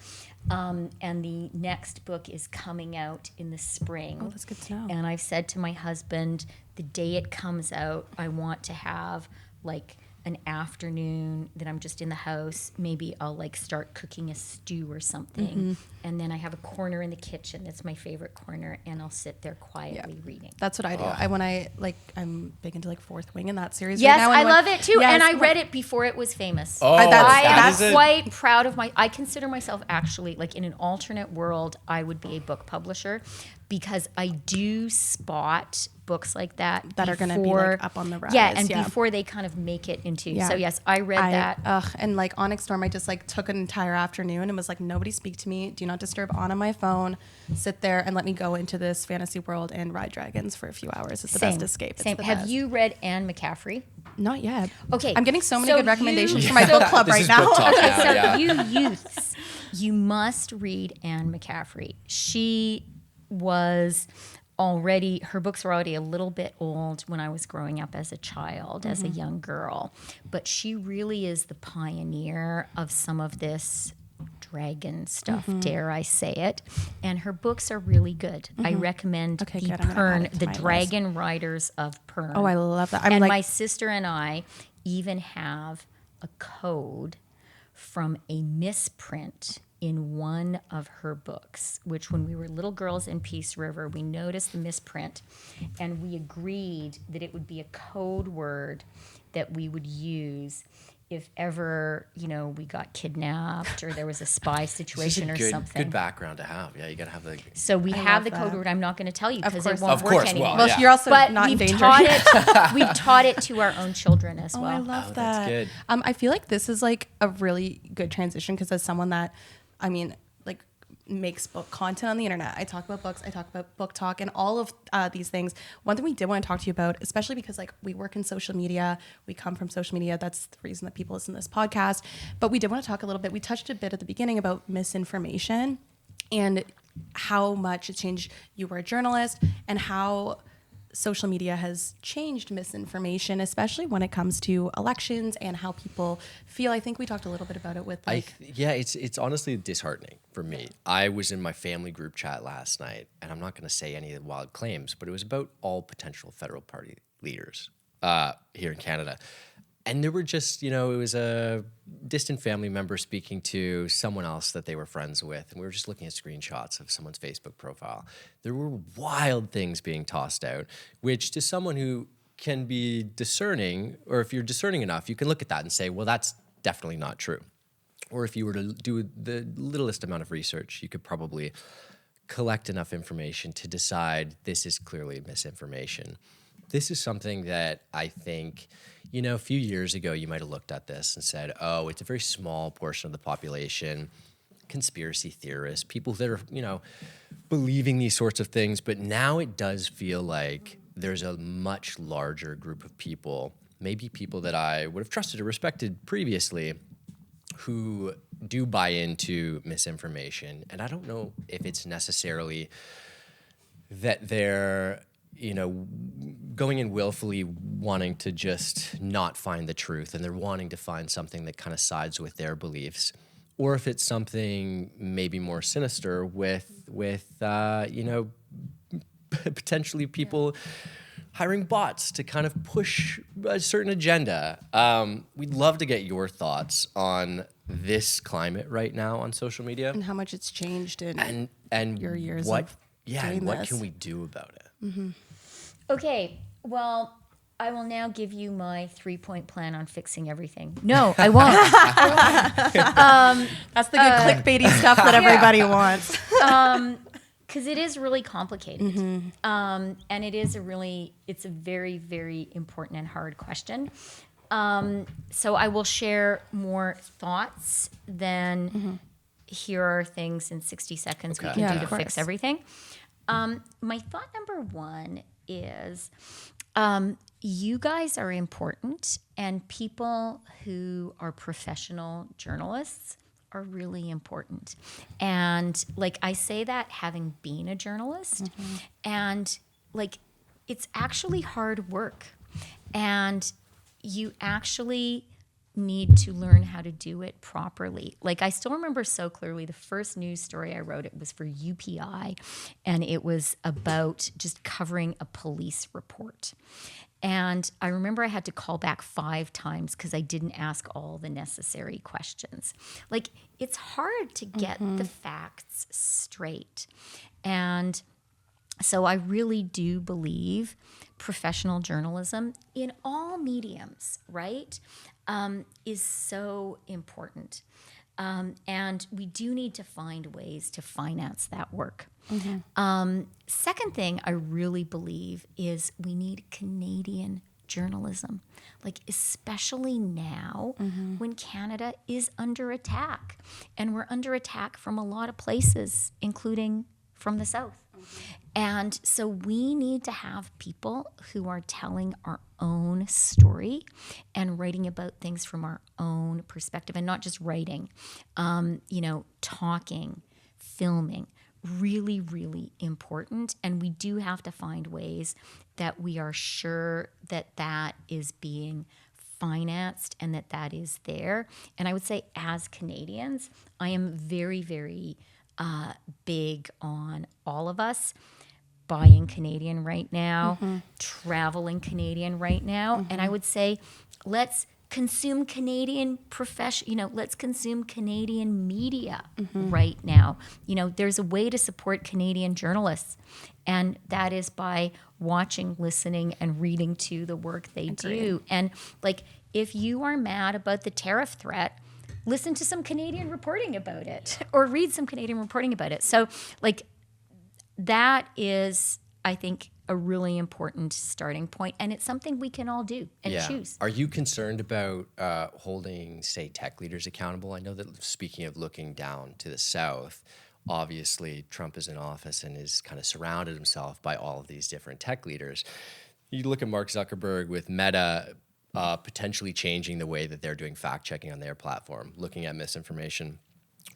[SPEAKER 3] And the next book is coming out in the spring.
[SPEAKER 1] Oh, that's good to know.
[SPEAKER 3] And I've said to my husband, the day it comes out, I want to have like an afternoon that I'm just in the house. Maybe I'll like start cooking a stew or something. And then I have a corner in the kitchen. That's my favorite corner. And I'll sit there quietly reading.
[SPEAKER 1] That's what I do. I'm big into like Fourth Wing in that series.
[SPEAKER 3] Yes,
[SPEAKER 1] right now.
[SPEAKER 3] I love it too.
[SPEAKER 1] Yes,
[SPEAKER 3] and I read it before it was famous.
[SPEAKER 2] Oh,
[SPEAKER 3] I
[SPEAKER 2] that's
[SPEAKER 3] am quite proud of I consider myself actually, like in an alternate world, I would be a book publisher because I do spot books like that
[SPEAKER 1] are going to be like up on the rise.
[SPEAKER 3] Yeah, and before they kind of make it into. So yes, I read that.
[SPEAKER 1] And like Onyx Storm, I just like took an entire afternoon and was like, nobody speak to me. Do not disturb on my phone. Sit there and let me go into this fantasy world and ride dragons for a few hours. It's the best escape. It's the
[SPEAKER 3] Have
[SPEAKER 1] best.
[SPEAKER 3] you read Anne McCaffrey?
[SPEAKER 1] Not yet.
[SPEAKER 3] Okay.
[SPEAKER 1] I'm getting so many
[SPEAKER 3] So
[SPEAKER 1] good recommendations
[SPEAKER 3] you-
[SPEAKER 1] for my book club
[SPEAKER 2] This
[SPEAKER 1] right
[SPEAKER 2] is
[SPEAKER 1] now.
[SPEAKER 2] book talk
[SPEAKER 3] Okay,
[SPEAKER 2] now,
[SPEAKER 3] so
[SPEAKER 2] yeah.
[SPEAKER 3] you youths, you must read Anne McCaffrey. She was already, her books were already a little bit old when I was growing up as a child, as a young girl. But she really is the pioneer of some of this dragon stuff, dare I say it. And her books are really good. I recommend
[SPEAKER 1] Okay,
[SPEAKER 3] The
[SPEAKER 1] good. I'm gonna add
[SPEAKER 3] Pern,
[SPEAKER 1] it to
[SPEAKER 3] The
[SPEAKER 1] my list.
[SPEAKER 3] Dragon Riders of Pern.
[SPEAKER 1] Oh, I love that.
[SPEAKER 3] And my sister and I even have a code from a misprint in one of her books, which when we were little girls in Peace River, we noticed the misprint and we agreed that it would be a code word that we would use if ever, we got kidnapped or there was a spy situation or something.
[SPEAKER 2] Good background to have. Yeah, you got to have the.
[SPEAKER 3] So we have
[SPEAKER 1] love
[SPEAKER 3] the code
[SPEAKER 1] that.
[SPEAKER 3] word. I'm not going to tell you because
[SPEAKER 1] course
[SPEAKER 3] it won't
[SPEAKER 2] Of
[SPEAKER 3] work
[SPEAKER 2] course,
[SPEAKER 3] anymore.
[SPEAKER 2] well,
[SPEAKER 1] Well, you're also
[SPEAKER 3] But
[SPEAKER 1] not in
[SPEAKER 3] we've
[SPEAKER 1] danger.
[SPEAKER 3] taught it to our own children as
[SPEAKER 1] Oh,
[SPEAKER 3] well.
[SPEAKER 1] I love
[SPEAKER 2] Oh,
[SPEAKER 1] that.
[SPEAKER 2] that's good.
[SPEAKER 1] I feel like this is like a really good transition because as someone that, I mean, like makes book content on the internet. I talk about books. I talk about book talk and all of these things. One thing we did want to talk to you about, especially because like we work in social media, we come from social media. That's the reason that people listen to this podcast. But we did want to talk a little bit. We touched a bit at the beginning about misinformation and how much it changed. You were a journalist, and how social media has changed misinformation, especially when it comes to elections and how people feel. I think we talked a little bit about it with like...
[SPEAKER 2] It's honestly disheartening for me. I was in my family group chat last night, and I'm not going to say any of the wild claims, but it was about all potential federal party leaders here in Canada. And there were just, it was a distant family member speaking to someone else that they were friends with. And we were just looking at screenshots of someone's Facebook profile. There were wild things being tossed out, which to someone who can be discerning, or if you're discerning enough, you can look at that and say, well, that's definitely not true. Or if you were to do the littlest amount of research, you could probably collect enough information to decide this is clearly misinformation. This is something that I think... a few years ago, you might have looked at this and said, oh, it's a very small portion of the population, conspiracy theorists, people that are, believing these sorts of things. But now it does feel like there's a much larger group of people, maybe people that I would have trusted or respected previously, who do buy into misinformation. And I don't know if it's necessarily that they're... going in willfully wanting to just not find the truth, and they're wanting to find something that kind of sides with their beliefs, or if it's something maybe more sinister with potentially people hiring bots to kind of push a certain agenda. We'd love to get your thoughts on this climate right now on social media
[SPEAKER 1] and how much it's changed in
[SPEAKER 2] and
[SPEAKER 1] your years
[SPEAKER 2] what
[SPEAKER 1] of
[SPEAKER 2] and what
[SPEAKER 1] this.
[SPEAKER 2] can we do about it?
[SPEAKER 1] Mm-hmm.
[SPEAKER 3] Okay, well, I will now give you my 3-point plan on fixing everything. No, I won't.
[SPEAKER 1] That's the good clickbaity stuff that everybody wants.
[SPEAKER 3] Because it is really complicated. And it's a very, very important and hard question. So I will share more thoughts than here are things in 60 seconds we can do to fix everything. My thought number one is you guys are important, and people who are professional journalists are really important. And like I say that having been a journalist, and like it's actually hard work, and you actually need to learn how to do it properly. Like I still remember so clearly the first news story I wrote, it was for UPI, and it was about just covering a police report. And I remember I had to call back 5 times because I didn't ask all the necessary questions. Like it's hard to get the facts straight. And so I really do believe professional journalism in all mediums, right, is so important. And we do need to find ways to finance that work. Second thing I really believe is we need Canadian journalism, like especially now when Canada is under attack. And we're under attack from a lot of places, including from the South. And so we need to have people who are telling our own story and writing about things from our own perspective, and not just writing, talking, filming, really, really important. And we do have to find ways that we are sure that that is being financed and that that is there. And I would say as Canadians, I am very, very big on all of us buying Canadian right now, traveling Canadian right now. And I would say, let's consume Canadian let's consume Canadian media right now. There's a way to support Canadian journalists, and that is by watching, listening, and reading to the work they do. And like, if you are mad about the tariff threat, listen to some Canadian reporting about it, or read some Canadian reporting about it. So like, that is, I think, a really important starting point, and it's something we can all do and choose.
[SPEAKER 2] Are you concerned about holding, say, tech leaders accountable? I know that, speaking of looking down to the South, obviously Trump is in office and is kind of surrounded himself by all of these different tech leaders. You look at Mark Zuckerberg with Meta potentially changing the way that they're doing fact checking on their platform, looking at misinformation,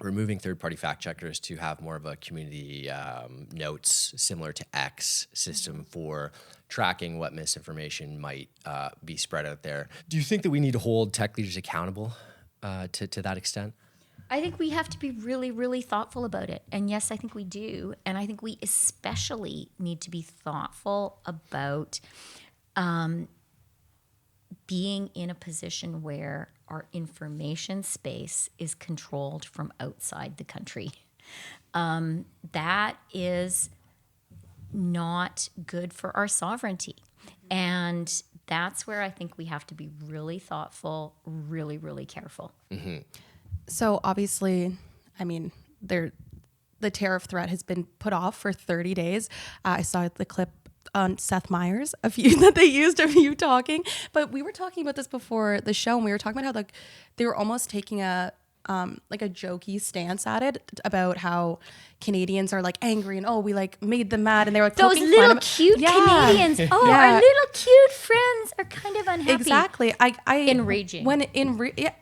[SPEAKER 2] removing third-party fact checkers to have more of a community notes similar to X system for tracking what misinformation might be spread out there. Do you think that we need to hold tech leaders accountable to that extent?
[SPEAKER 3] I think we have to be really, really thoughtful about it. And yes, I think we do. And I think we especially need to be thoughtful about being in a position where our information space is controlled from outside the country. That is not good for our sovereignty. And that's where I think we have to be really thoughtful, really, really careful.
[SPEAKER 2] Mm-hmm.
[SPEAKER 1] So obviously, I mean, the tariff threat has been put off for 30 days. I saw the clip on Seth Meyers that they used of you talking, but we were talking about this before the show, and we were talking about how they were almost taking a jokey stance at it about how Canadians are like angry and we like made them mad, and they were like
[SPEAKER 3] those little cute Canadians. Our little cute friends are kind of unhappy.
[SPEAKER 1] Exactly.
[SPEAKER 3] Enraging.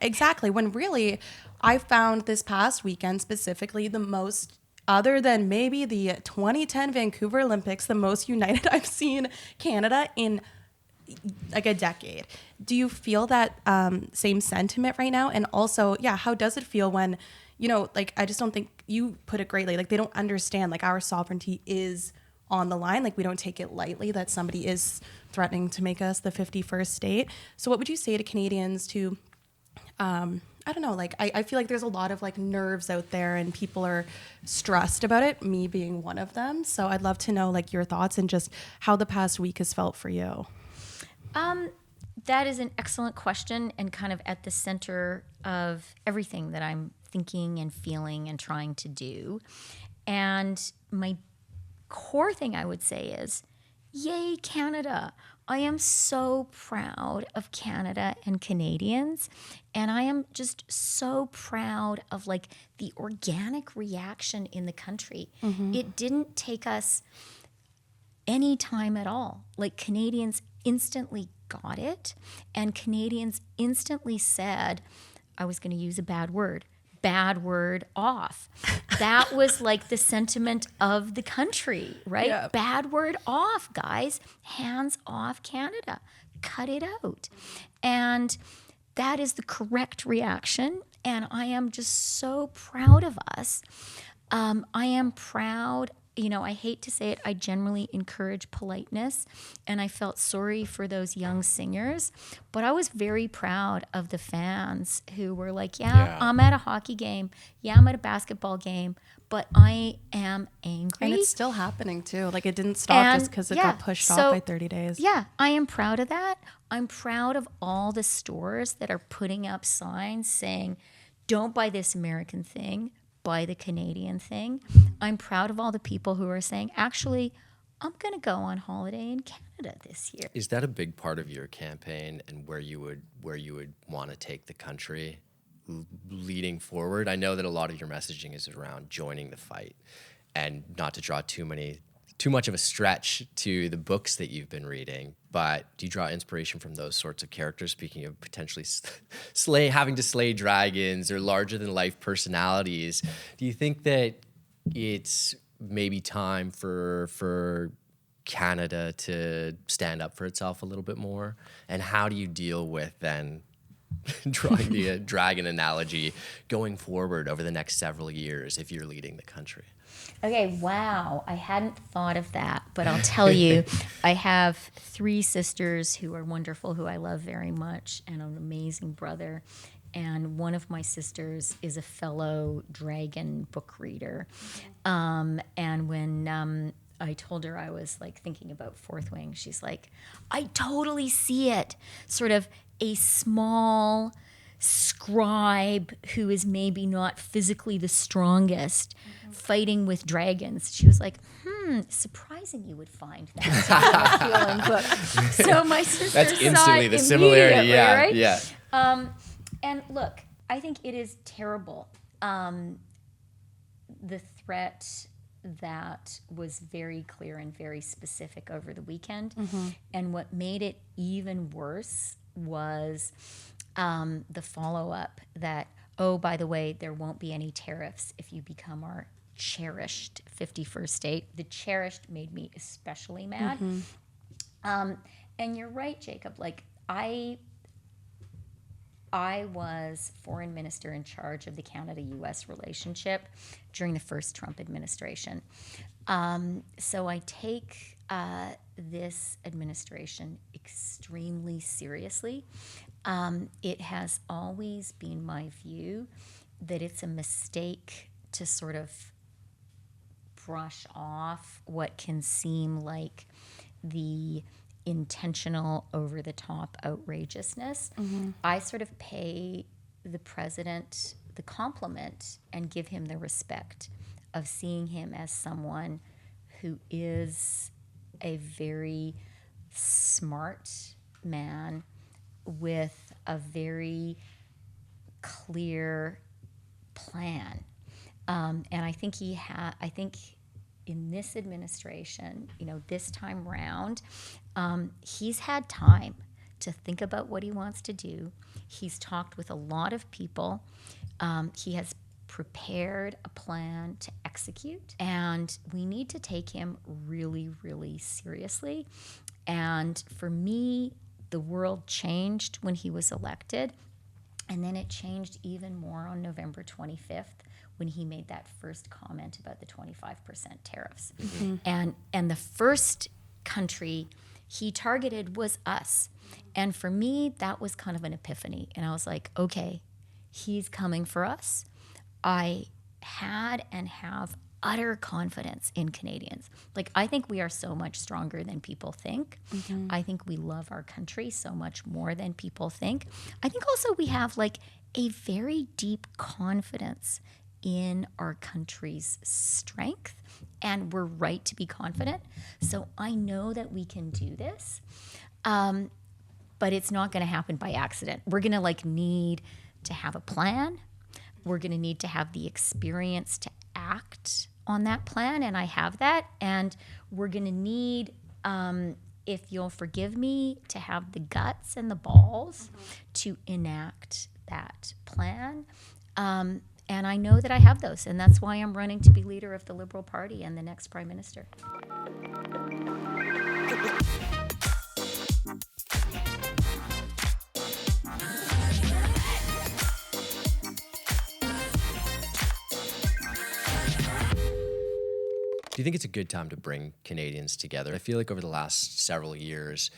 [SPEAKER 1] Exactly. When really, I found this past weekend specifically the most, other than maybe the 2010 Vancouver Olympics, the most united I've seen Canada in like a decade. Do you feel that same sentiment right now? And also, how does it feel when, I just don't think you put it greatly. Like, they don't understand, like, our sovereignty is on the line. Like, we don't take it lightly that somebody is threatening to make us the 51st state. So what would you say to Canadians to, I don't know, like, I feel like there's a lot of like nerves out there and people are stressed about it, me being one of them. So I'd love to know like your thoughts and just how the past week has felt for you.
[SPEAKER 3] That is an excellent question and kind of at the center of everything that I'm thinking and feeling and trying to do. And my core thing I would say is, yay, Canada. I am so proud of Canada and Canadians. And I am just so proud of like the organic reaction in the country. Mm-hmm. It didn't take us any time at all. Like, Canadians instantly got it, and Canadians instantly said, I was going to use a bad word off. That was like the sentiment of the country, right? Yeah. Bad word off, guys. Hands off Canada. Cut it out. And that is the correct reaction, and I am just so proud of us. I am proud. I hate to say it, I generally encourage politeness, and I felt sorry for those young singers, but I was very proud of the fans who were like, I'm at a hockey game, I'm at a basketball game, but I am angry.
[SPEAKER 1] And it's still happening too. Like, it didn't stop just because it got pushed off by 30 days.
[SPEAKER 3] Yeah, I am proud of that. I'm proud of all the stores that are putting up signs saying, don't buy this American thing, buy the Canadian thing. I'm proud of all the people who are saying, actually, I'm going to go on holiday in Canada this year.
[SPEAKER 2] Is that a big part of your campaign and where you would want to take the country leading forward? I know that a lot of your messaging is around joining the fight, and not to draw too much of a stretch to the books that you've been reading, but do you draw inspiration from those sorts of characters? Speaking of potentially having to slay dragons or larger than life personalities, do you think that it's maybe time for Canada to stand up for itself a little bit more? And how do you deal with then drawing the dragon analogy going forward over the next several years if you're leading the country?
[SPEAKER 3] Okay, wow. I hadn't thought of that, but I'll tell you, I have 3 sisters who are wonderful, who I love very much, and an amazing brother. And one of my sisters is a fellow dragon book reader. And when I told her I was like thinking about Fourth Wing, she's like, I totally see it. Sort of a small scribe who is maybe not physically the strongest, fighting with dragons. She was like, surprising you would find that feeling book. So my sister
[SPEAKER 2] That's instantly the similarity,
[SPEAKER 3] right?
[SPEAKER 2] Yeah.
[SPEAKER 3] And look, I think it is terrible. The threat that was very clear and very specific over the weekend. And what made it even worse was the follow-up that, oh, by the way, there won't be any tariffs if you become our cherished 51st state. The cherished made me especially mad. And you're right, Jacob. Like, I was foreign minister in charge of the Canada-U.S. relationship during the first Trump administration. So I take this administration extremely seriously. It has always been my view that it's a mistake to sort of brush off what can seem like the intentional, over-the-top outrageousness. I sort of pay the president the compliment and give him the respect of seeing him as someone who is a very smart man with a very clear plan. And I think I think in this administration, this time round, he's had time to think about what he wants to do. He's talked with a lot of people. He has prepared a plan to execute, and we need to take him really, really seriously. And for me, the world changed when he was elected, and then it changed even more on November 25th when he made that first comment about the 25% tariffs. And the first country he targeted was us. And for me, that was kind of an epiphany. And I was like, okay, he's coming for us. I had and have utter confidence in Canadians. Like, I think we are so much stronger than people think. I think we love our country so much more than people think. I think also we have like a very deep confidence in our country's strength, and we're right to be confident. So I know that we can do this, but it's not going to happen by accident. We're going to need to have a plan. We're going to need to have the experience to act on that plan, and I have that. And we're going to need, if you'll forgive me, to have the guts and the balls to enact that plan. And I know that I have those, and that's why I'm running to be leader of the Liberal Party and the next Prime Minister.
[SPEAKER 2] Do you think it's a good time to bring Canadians together? I feel like over the last several years,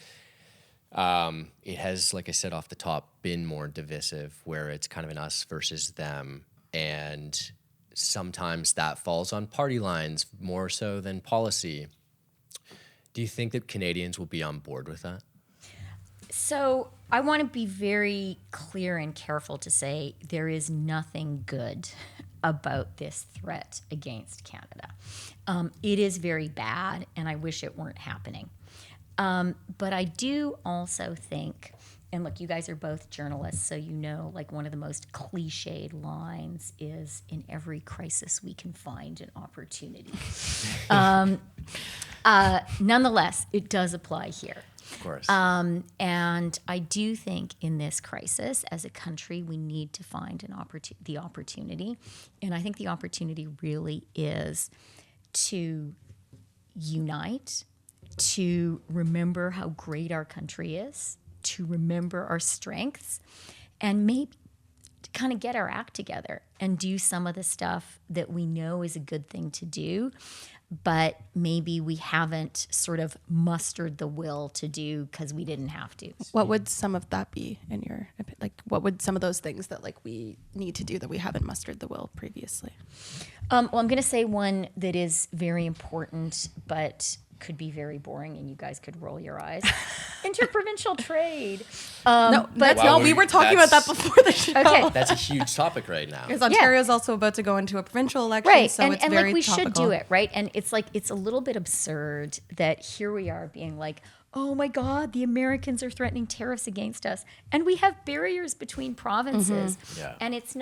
[SPEAKER 2] it has, like I said off the top, been more divisive, where it's kind of an us versus them. And sometimes that falls on party lines more so than policy. Do you think that Canadians will be on board with that?
[SPEAKER 3] So I want to be very clear and careful to say there is nothing good about this threat against Canada. It is very bad, and I wish it weren't happening. But I do also think, and look, you guys are both journalists, so like one of the most cliched lines is, in every crisis we can find an opportunity. Nonetheless, it does apply here.
[SPEAKER 2] Of course.
[SPEAKER 3] And I do think in this crisis, as a country, we need to find the opportunity. And I think the opportunity really is to unite, to remember how great our country is, to remember our strengths, and maybe to kind of get our act together and do some of the stuff that we know is a good thing to do, but maybe we haven't sort of mustered the will to do because we didn't have to.
[SPEAKER 1] What would some of that be in your opinion? Like, what would some of those things that we need to do that we haven't mustered the will previously?
[SPEAKER 3] Well, I'm going to say one that is very important, but could be very boring, and you guys could roll your eyes. Interprovincial trade.
[SPEAKER 1] We were talking about that before the show.
[SPEAKER 3] Okay.
[SPEAKER 2] That's a huge topic right now.
[SPEAKER 1] Because Ontario is also about to go into a provincial election,
[SPEAKER 3] right.
[SPEAKER 1] so it's
[SPEAKER 3] and
[SPEAKER 1] very
[SPEAKER 3] we
[SPEAKER 1] topical.
[SPEAKER 3] should do it, right? And it's a little bit absurd that here we are being like, oh my God, the Americans are threatening tariffs against us. And we have barriers between provinces.
[SPEAKER 2] Yeah.
[SPEAKER 3] And it's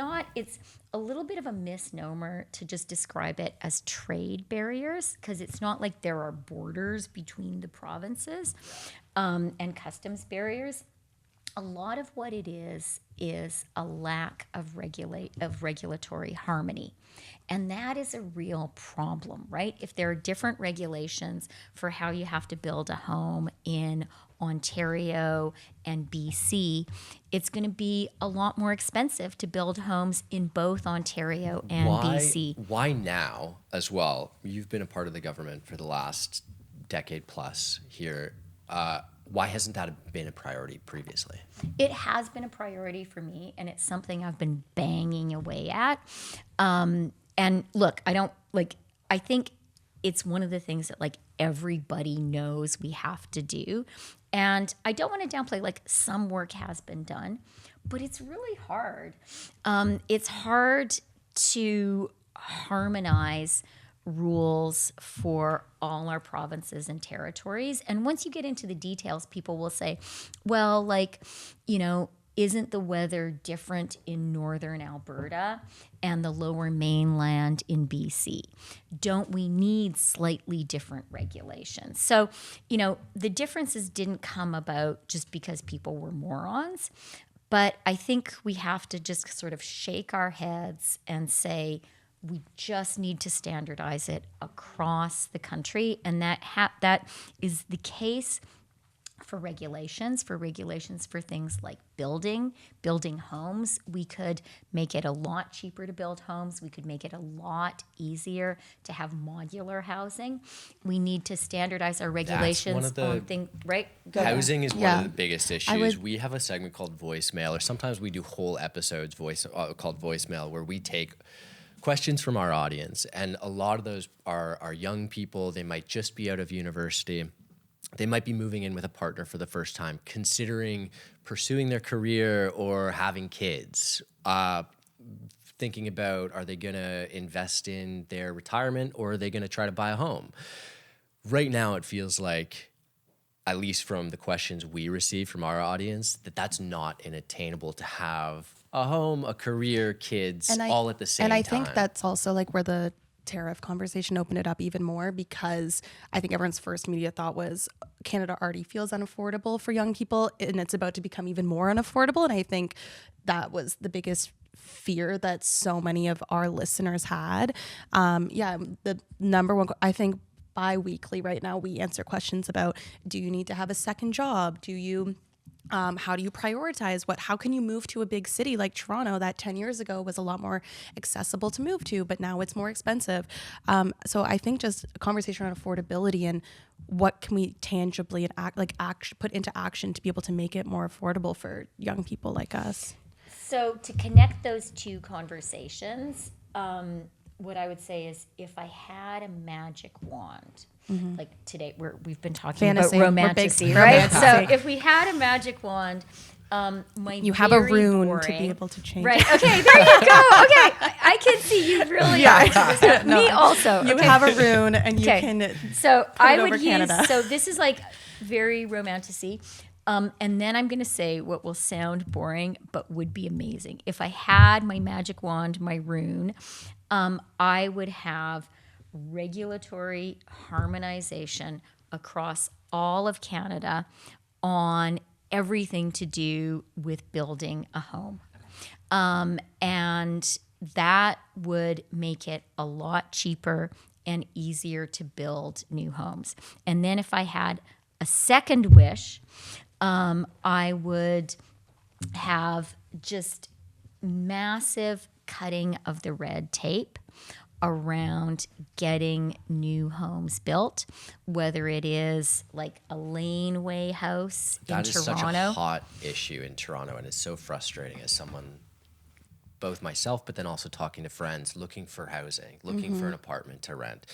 [SPEAKER 3] a little bit of a misnomer to just describe it as trade barriers, because it's not like there are borders between the provinces and customs barriers. A lot of what it is a lack of regulatory harmony. And that is a real problem, right? If there are different regulations for how you have to build a home in Ontario and BC, it's going to be a lot more expensive to build homes in both Ontario and BC.
[SPEAKER 2] Why now as well? You've been a part of the government for the last decade plus here. Why hasn't that been a priority previously?
[SPEAKER 3] It has been a priority for me, and it's something I've been banging away at. And look, I think it's one of the things that like everybody knows we have to do. And I don't want to downplay, like, some work has been done, but it's really hard. It's hard to harmonize rules for all our provinces and territories. And once you get into the details, people will say, well, like, you know, isn't the weather different in northern Alberta and the lower mainland in BC? Don't we need slightly different regulations? So, you know, the differences didn't come about just because people were morons, but I think we have to just sort of shake our heads and say, we just need to standardize it across the country. And that is the case for regulations for things like building homes. We could make it a lot cheaper to build homes. We could make it a lot easier to have modular housing. We need to standardize our regulations on things, right?
[SPEAKER 2] Housing is one of the biggest issues. We have a segment called voicemail, or sometimes we do whole episodes called voicemail, where we take questions from our audience. And a lot of those are young people. They might just be out of university. They might be moving in with a partner for the first time, considering pursuing their career or having kids, thinking about, are they going to invest in their retirement or are they going to try to buy a home? Right now, it feels like, at least from the questions we receive from our audience, that's not attainable to have a home, a career, kids, all at the same time.
[SPEAKER 1] And I think that's also like where the tariff conversation opened it up even more, because I think everyone's first immediate thought was Canada already feels unaffordable for young people and it's about to become even more unaffordable. And I think that was the biggest fear that so many of our listeners had. The number one, I think bi-weekly right now, we answer questions about, do you need to have a second job? Do you how do you prioritize how can you move to a big city like Toronto that 10 years ago was a lot more accessible to move to, but now it's more expensive. So I think just a conversation around affordability and what can we tangibly and put into action to be able to make it more affordable for young people like us.
[SPEAKER 3] So to connect those two conversations, what I would say is, if I had a magic wand, like today we've been talking
[SPEAKER 1] fantasy.
[SPEAKER 3] about romantasy, right? So if we had a magic wand,
[SPEAKER 1] you have a rune to be able to change.
[SPEAKER 3] Right. Okay. There you go. Okay. I can see you really are. Me also.
[SPEAKER 1] You have a rune and you can.
[SPEAKER 3] So
[SPEAKER 1] put
[SPEAKER 3] I
[SPEAKER 1] it
[SPEAKER 3] would
[SPEAKER 1] over
[SPEAKER 3] use.
[SPEAKER 1] Canada.
[SPEAKER 3] So this is like very romantasy. And then I'm going to say what will sound boring, but would be amazing. If I had my magic wand, my rune, I would have regulatory harmonization across all of Canada on everything to do with building a home. And that would make it a lot cheaper and easier to build new homes. And then if I had a second wish, I would have just massive cutting of the red tape around getting new homes built, whether it is like a laneway house in Toronto.
[SPEAKER 2] That is such a hot issue in Toronto, and it's so frustrating as someone, both myself, but then also talking to friends, looking for housing, looking for an apartment to rent.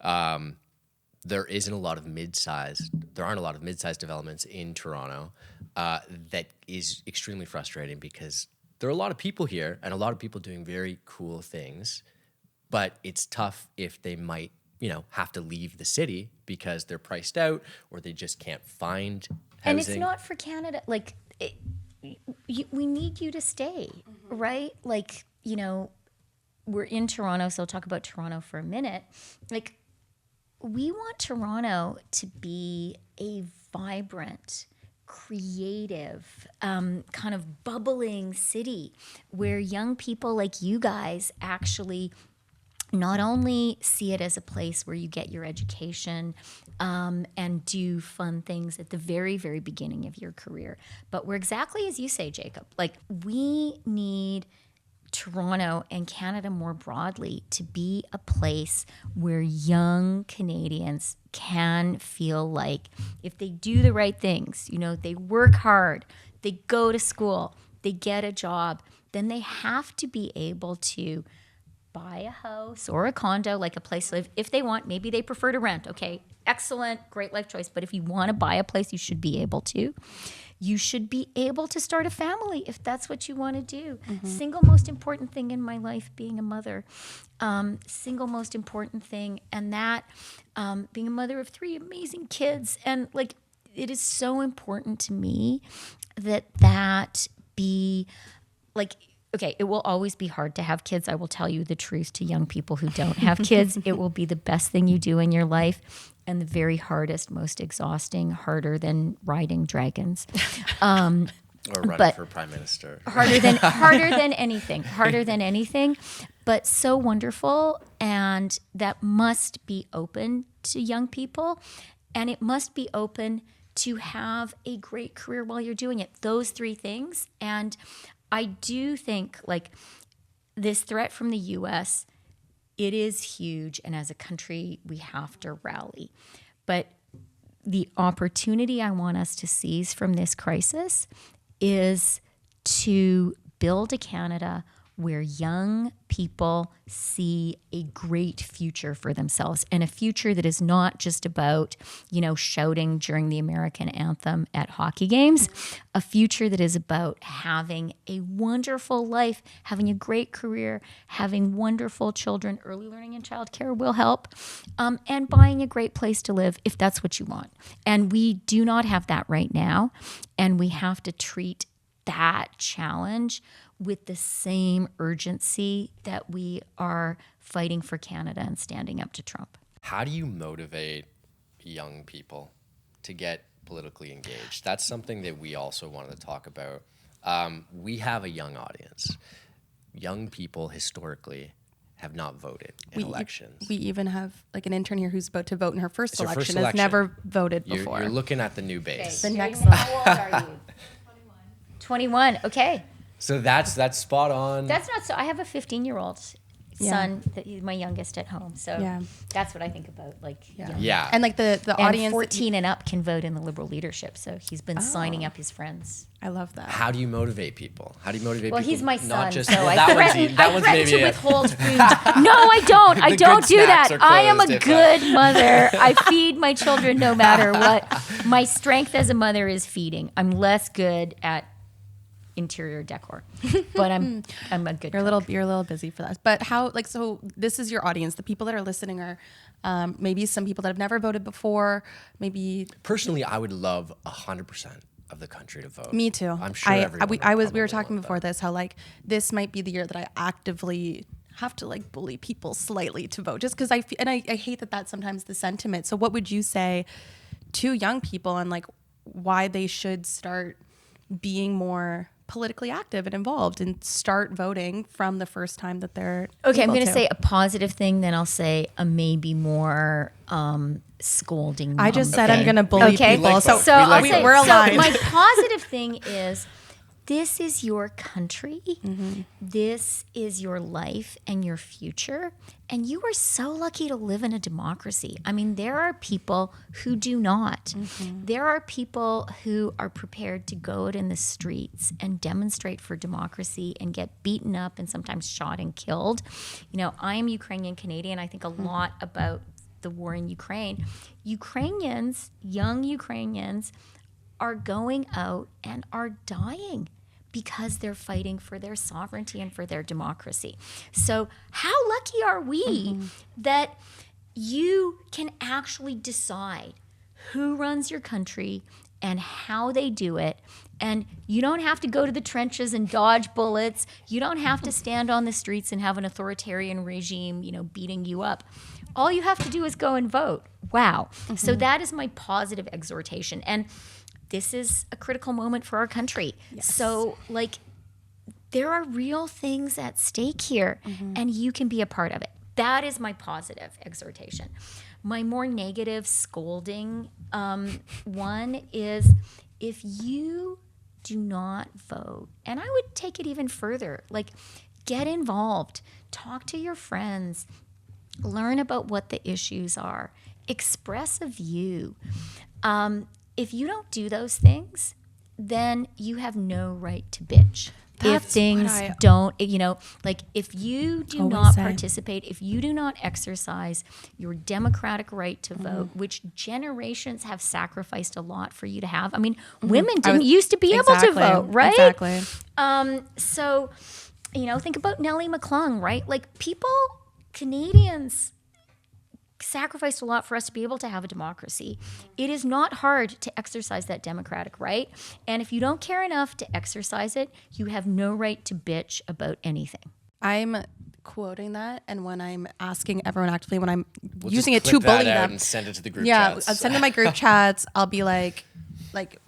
[SPEAKER 2] There aren't a lot of mid-sized developments in Toronto. That is extremely frustrating, because there are a lot of people here and a lot of people doing very cool things, but it's tough if they might, have to leave the city because they're priced out or they just can't find housing.
[SPEAKER 3] And it's not for Canada. We need you to stay, right? we're in Toronto, so I'll talk about Toronto for a minute. Like, we want Toronto to be a vibrant, creative, kind of bubbling city where young people like you guys actually not only see it as a place where you get your education and do fun things at the very, very beginning of your career, but we're exactly as you say, Jacob. Like, we need Toronto and Canada more broadly to be a place where young Canadians can feel like if they do the right things, you know, they work hard, they go to school, they get a job, then they have to be able to buy a house or a condo, like a place to live. If they want, maybe they prefer to rent. Okay, excellent, great life choice. But if you want to buy a place, you should be able to. You should be able to start a family if that's what you want to do. Single most important thing in my life, being a mother. Single most important thing. And that being a mother of 3 amazing kids. And like, it is so important to me that be like, okay, it will always be hard to have kids. I will tell you the truth to young people who don't have kids. It will be the best thing you do in your life and the very hardest, most exhausting, harder than riding dragons.
[SPEAKER 4] Or running for prime minister.
[SPEAKER 3] Harder than anything, but so wonderful. And that must be open to young people. And it must be open to have a great career while you're doing it. Those 3 things. And I do think, like, this threat from the U.S., it is huge, and as a country, we have to rally. But the opportunity I want us to seize from this crisis is to build a Canada where young people see a great future for themselves, and a future that is not just about, you know, shouting during the American anthem at hockey games, a future that is about having a wonderful life, having a great career, having wonderful children. Early learning and childcare will help, and buying a great place to live if that's what you want. And we do not have that right now, and we have to treat that challenge with the same urgency that we are fighting for Canada and standing up to Trump.
[SPEAKER 4] How do you motivate young people to get politically engaged? That's something that we also wanted to talk about. We have a young audience. Young people historically have not voted in elections.
[SPEAKER 1] We even have like an intern here who's about to vote in her first
[SPEAKER 4] It's her
[SPEAKER 1] election,
[SPEAKER 4] first
[SPEAKER 1] has never voted before.
[SPEAKER 4] You're looking at the new base.
[SPEAKER 1] The next
[SPEAKER 3] How old are you? 21. Okay.
[SPEAKER 4] So that's spot on.
[SPEAKER 3] That's not so. I have a 15-year-old son, that he's my youngest at home. So that's what I think about. Like,
[SPEAKER 4] Yeah.
[SPEAKER 1] And like the
[SPEAKER 3] and
[SPEAKER 1] audience,
[SPEAKER 3] 14 and up can vote in the Liberal leadership. So he's been signing up his friends.
[SPEAKER 1] I love that.
[SPEAKER 4] How do you motivate people? How do you motivate
[SPEAKER 3] Well,
[SPEAKER 4] people?
[SPEAKER 3] he's my son,
[SPEAKER 4] Not just,
[SPEAKER 3] so
[SPEAKER 4] well,
[SPEAKER 3] I
[SPEAKER 4] that one's
[SPEAKER 3] threaten,
[SPEAKER 4] that one's maybe
[SPEAKER 3] to
[SPEAKER 4] it.
[SPEAKER 3] withhold food. No, I don't. I
[SPEAKER 4] The
[SPEAKER 3] don't
[SPEAKER 4] good
[SPEAKER 3] do that.
[SPEAKER 4] snacks are
[SPEAKER 3] I am a
[SPEAKER 4] closed if
[SPEAKER 3] good mother. I feed my children no matter what. My strength as a mother is feeding. I'm less good at interior decor, but I'm a good
[SPEAKER 1] You're
[SPEAKER 3] cook.
[SPEAKER 1] a little busy for that. But how, like, so this is your audience. The people that are listening are maybe some people that have never voted before. Maybe
[SPEAKER 4] Personally, I would love 100% of the country to vote.
[SPEAKER 1] me too.
[SPEAKER 4] I'm sure everyone would
[SPEAKER 1] we were
[SPEAKER 4] probably
[SPEAKER 1] talking
[SPEAKER 4] want
[SPEAKER 1] before
[SPEAKER 4] that.
[SPEAKER 1] this how like this might be the year that I actively have to like bully people slightly to vote, just because I hate that that's sometimes the sentiment. So what would you say to young people on like why they should start being more politically active and involved and start voting from the first time that they're
[SPEAKER 3] Okay, I'm
[SPEAKER 1] able
[SPEAKER 3] going to say a positive thing, then I'll say a maybe more scolding.
[SPEAKER 1] I just said
[SPEAKER 4] Okay.
[SPEAKER 1] I'm going to bully
[SPEAKER 3] Okay.
[SPEAKER 1] people.
[SPEAKER 4] like
[SPEAKER 1] So,
[SPEAKER 4] both.
[SPEAKER 3] So
[SPEAKER 4] We
[SPEAKER 3] I'll
[SPEAKER 4] like
[SPEAKER 3] say,
[SPEAKER 1] we're aligned.
[SPEAKER 3] so my positive thing is this is your country. This is your life and your future. And you are so lucky to live in a democracy. I mean, there are people who do not. There are people who are prepared to go out in the streets and demonstrate for democracy and get beaten up and sometimes shot and killed. You know, I am Ukrainian Canadian. I think a lot about the war in Ukraine. Ukrainians, young Ukrainians, are going out and are dying because they're fighting for their sovereignty and for their democracy. So how lucky are we that you can actually decide who runs your country and how they do it. And you don't have to go to the trenches and dodge bullets. You don't have to stand on the streets and have an authoritarian regime, beating you up. All you have to do is go and vote. Wow. So that is my positive exhortation. And this is a critical moment for our country. Yes. So, there are real things at stake here, and you can be a part of it. That is my positive exhortation. My more negative scolding one is, if you do not vote, and I would take it even further, get involved, talk to your friends, learn about what the issues are, express a view. If you don't do those things, then you have no right to bitch.
[SPEAKER 1] That's
[SPEAKER 3] if things
[SPEAKER 1] what I
[SPEAKER 3] don't, if you do
[SPEAKER 1] always
[SPEAKER 3] not
[SPEAKER 1] say.
[SPEAKER 3] participate, if you do not exercise your democratic right to vote, which generations have sacrificed a lot for you to have. I mean, women didn't used to be able to vote, right?
[SPEAKER 1] Exactly.
[SPEAKER 3] So, think about Nellie McClung, right? Canadians sacrificed a lot for us to be able to have a democracy. It is not hard to exercise that democratic right. And if you don't care enough to exercise it, you have no right to bitch about anything.
[SPEAKER 1] I'm quoting that, and when I'm asking everyone actively, when I'm
[SPEAKER 4] We'll
[SPEAKER 1] using
[SPEAKER 4] just
[SPEAKER 1] it to
[SPEAKER 4] clip that
[SPEAKER 1] bully
[SPEAKER 4] out
[SPEAKER 1] them,
[SPEAKER 4] and send it to the group
[SPEAKER 1] yeah,
[SPEAKER 4] chats.
[SPEAKER 1] I'm sending my group chats. I'll be like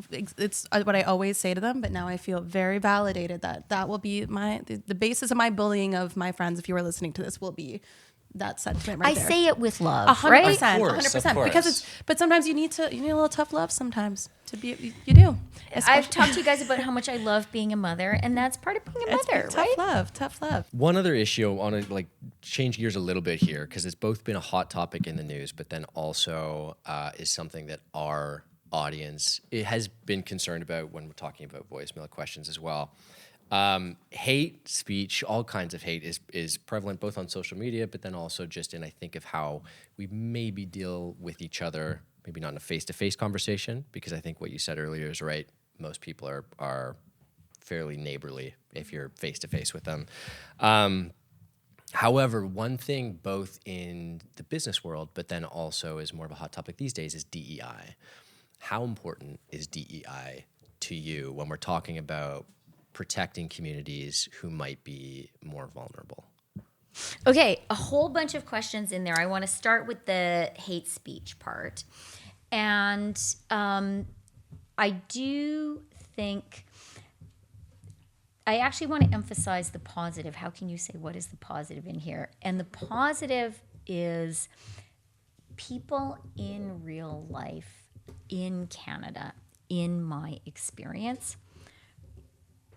[SPEAKER 1] it's what I always say to them, but now I feel very validated that will be the basis of my bullying of my friends. If you are listening to this, will be that sentiment right
[SPEAKER 3] I
[SPEAKER 1] there.
[SPEAKER 3] say it with love,
[SPEAKER 1] 100%,
[SPEAKER 3] right?
[SPEAKER 1] 100%, because
[SPEAKER 4] course.
[SPEAKER 1] but sometimes you need a little tough love sometimes to be, you do.
[SPEAKER 3] I've talked to you guys about how much I love being a mother, and that's part of being a mother, right?
[SPEAKER 1] Tough love.
[SPEAKER 4] One other issue, I want to change gears a little bit here, because it's both been a hot topic in the news, but then also is something that our audience has been concerned about when we're talking about voicemail questions as well. Hate speech, all kinds of hate is prevalent both on social media, but then also just in, I think, of how we maybe deal with each other, maybe not in a face-to-face conversation, because I think what you said earlier is right. Most people are fairly neighborly if you're face-to-face with them. However, one thing both in the business world, but then also is more of a hot topic these days, is DEI. How important is DEI to you when we're talking about protecting communities who might be more vulnerable?
[SPEAKER 3] Okay, a whole bunch of questions in there. I want to start with the hate speech part. And I do think I actually want to emphasize the positive. How can you say what is the positive in here? And the positive is people in real life in Canada, in my experience,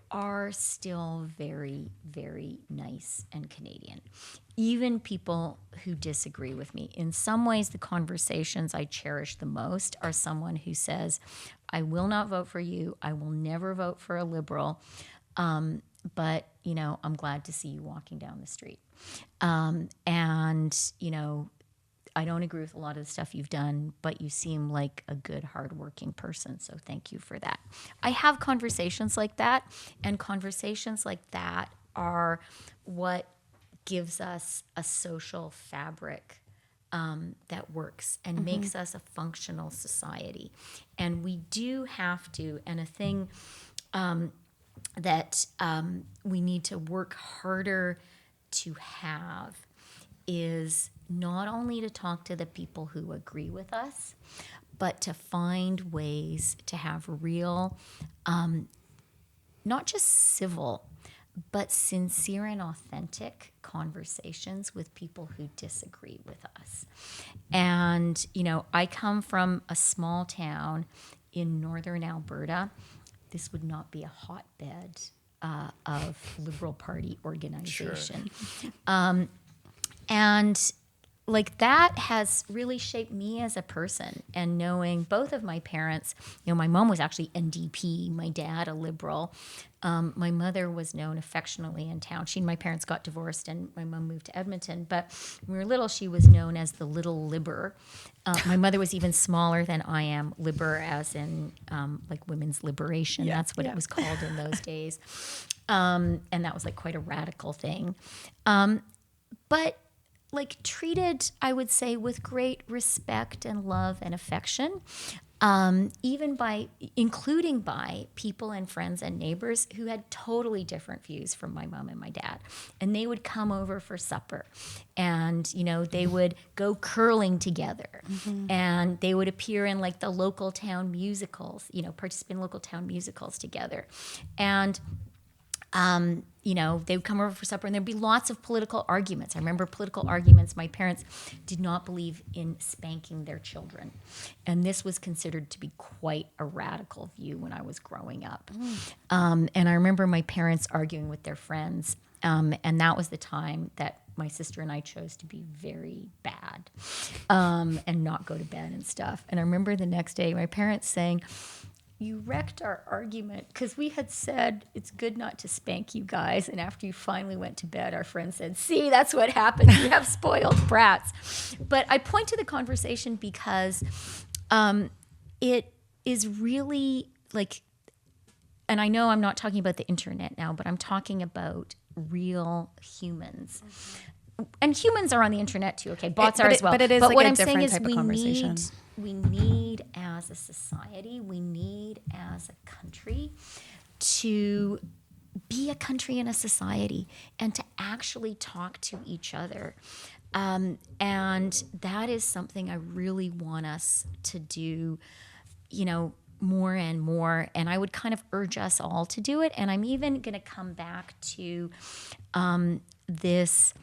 [SPEAKER 3] are still very, very nice and Canadian. Even people who disagree with me. In some ways, the conversations I cherish the most are someone who says, I will not vote for you. I will never vote for a Liberal. But, I'm glad to see you walking down the street. I don't agree with a lot of the stuff you've done, but you seem like a good, hardworking person. So thank you for that. I have conversations like that, and conversations like that are what gives us a social fabric that works and makes us a functional society. And we do have to, and a thing that we need to work harder to have is not only to talk to the people who agree with us, but to find ways to have real, not just civil, but sincere and authentic conversations with people who disagree with us. And, I come from a small town in northern Alberta. This would not be a hotbed of Liberal Party organization. Sure. And that has really shaped me as a person, and knowing both of my parents, my mom was actually NDP, my dad a Liberal. My mother was known affectionately in town. She and my parents got divorced and my mom moved to Edmonton. But when we were little, she was known as the Little Liber. My mother was even smaller than I am, Liber as in women's liberation. Yeah, that's what it was called in those days. And that was quite a radical thing. But treated, I would say, with great respect and love and affection. even including by people and friends and neighbors who had totally different views from my mom and my dad. And they would come over for supper, and, you know, they would go curling together, and they would appear in like the local town musicals, you know, participate in local town musicals together. And you know, they would come over for supper, and there'd be lots of political arguments. I remember political arguments. My parents did not believe in spanking their children. And this was considered to be quite a radical view when I was growing up. And I remember my parents arguing with their friends. And that was the time that my sister and I chose to be very bad, and not go to bed and stuff. And I remember the next day my parents saying, "You wrecked our argument," because we had said it's good not to spank you guys. And after you finally went to bed, our friend said, "See, that's what happens. You have spoiled brats." But I point to the conversation because it is really like, and I know I'm not talking about the internet now, but I'm talking about real humans. And humans are on the internet too, okay? Bots are as well.
[SPEAKER 1] But it is
[SPEAKER 3] but
[SPEAKER 1] like
[SPEAKER 3] what
[SPEAKER 1] a
[SPEAKER 3] I'm saying
[SPEAKER 1] different
[SPEAKER 3] is
[SPEAKER 1] type of conversation.
[SPEAKER 3] we need as a society, we need as a country to be a country and a society, and to actually talk to each other. And that is something I really want us to do, you know, more and more. And I would kind of urge us all to do it. And I'm even going to come back to this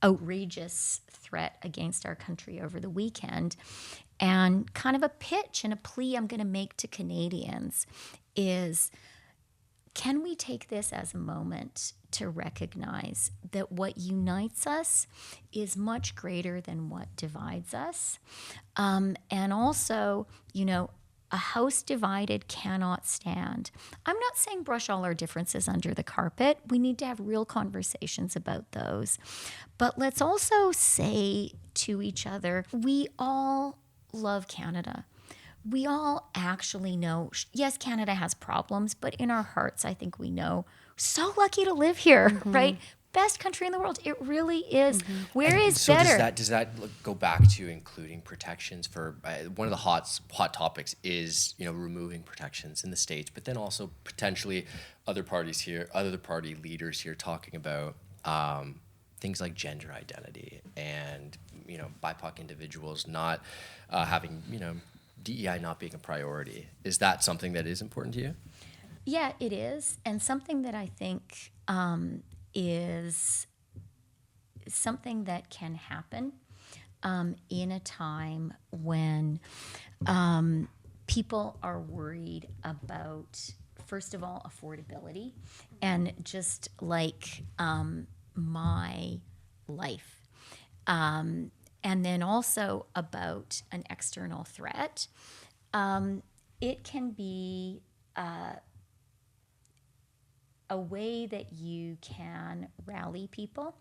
[SPEAKER 3] outrageous threat against our country over the weekend. And kind of a pitch and a plea I'm going to make to Canadians is, can we take this as a moment to recognize that what unites us is much greater than what divides us? And also, you know, a house divided cannot stand. I'm not saying brush all our differences under the carpet. We need to have real conversations about those. But let's also say to each other, we all love Canada. We all actually know, yes, Canada has problems, but in our hearts, I think we know, so lucky to live here, right? Best country in the world. It really is. Where is
[SPEAKER 4] so
[SPEAKER 3] better?
[SPEAKER 4] Does that go back to including protections for one of the hot topics is, you know, removing protections in the States, but then also potentially other party leaders here talking about things like gender identity and, you know, BIPOC individuals not having, you know, DEI not being a priority. Is that something that is important to you?
[SPEAKER 3] Yeah, it is. And something that I think is something that can happen in a time when people are worried about, first of all, affordability and just like my life. And then also about an external threat. It can be a way that you can rally people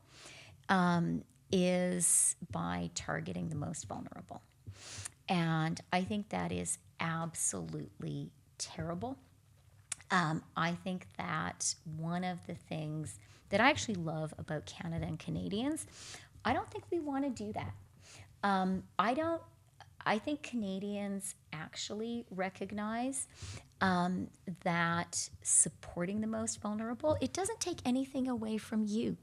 [SPEAKER 3] is by targeting the most vulnerable. And I think that is absolutely terrible. I think that one of the things that I actually love about Canada and Canadians, I don't think we want to do that. I think Canadians actually recognize that supporting the most vulnerable, it doesn't take anything away from you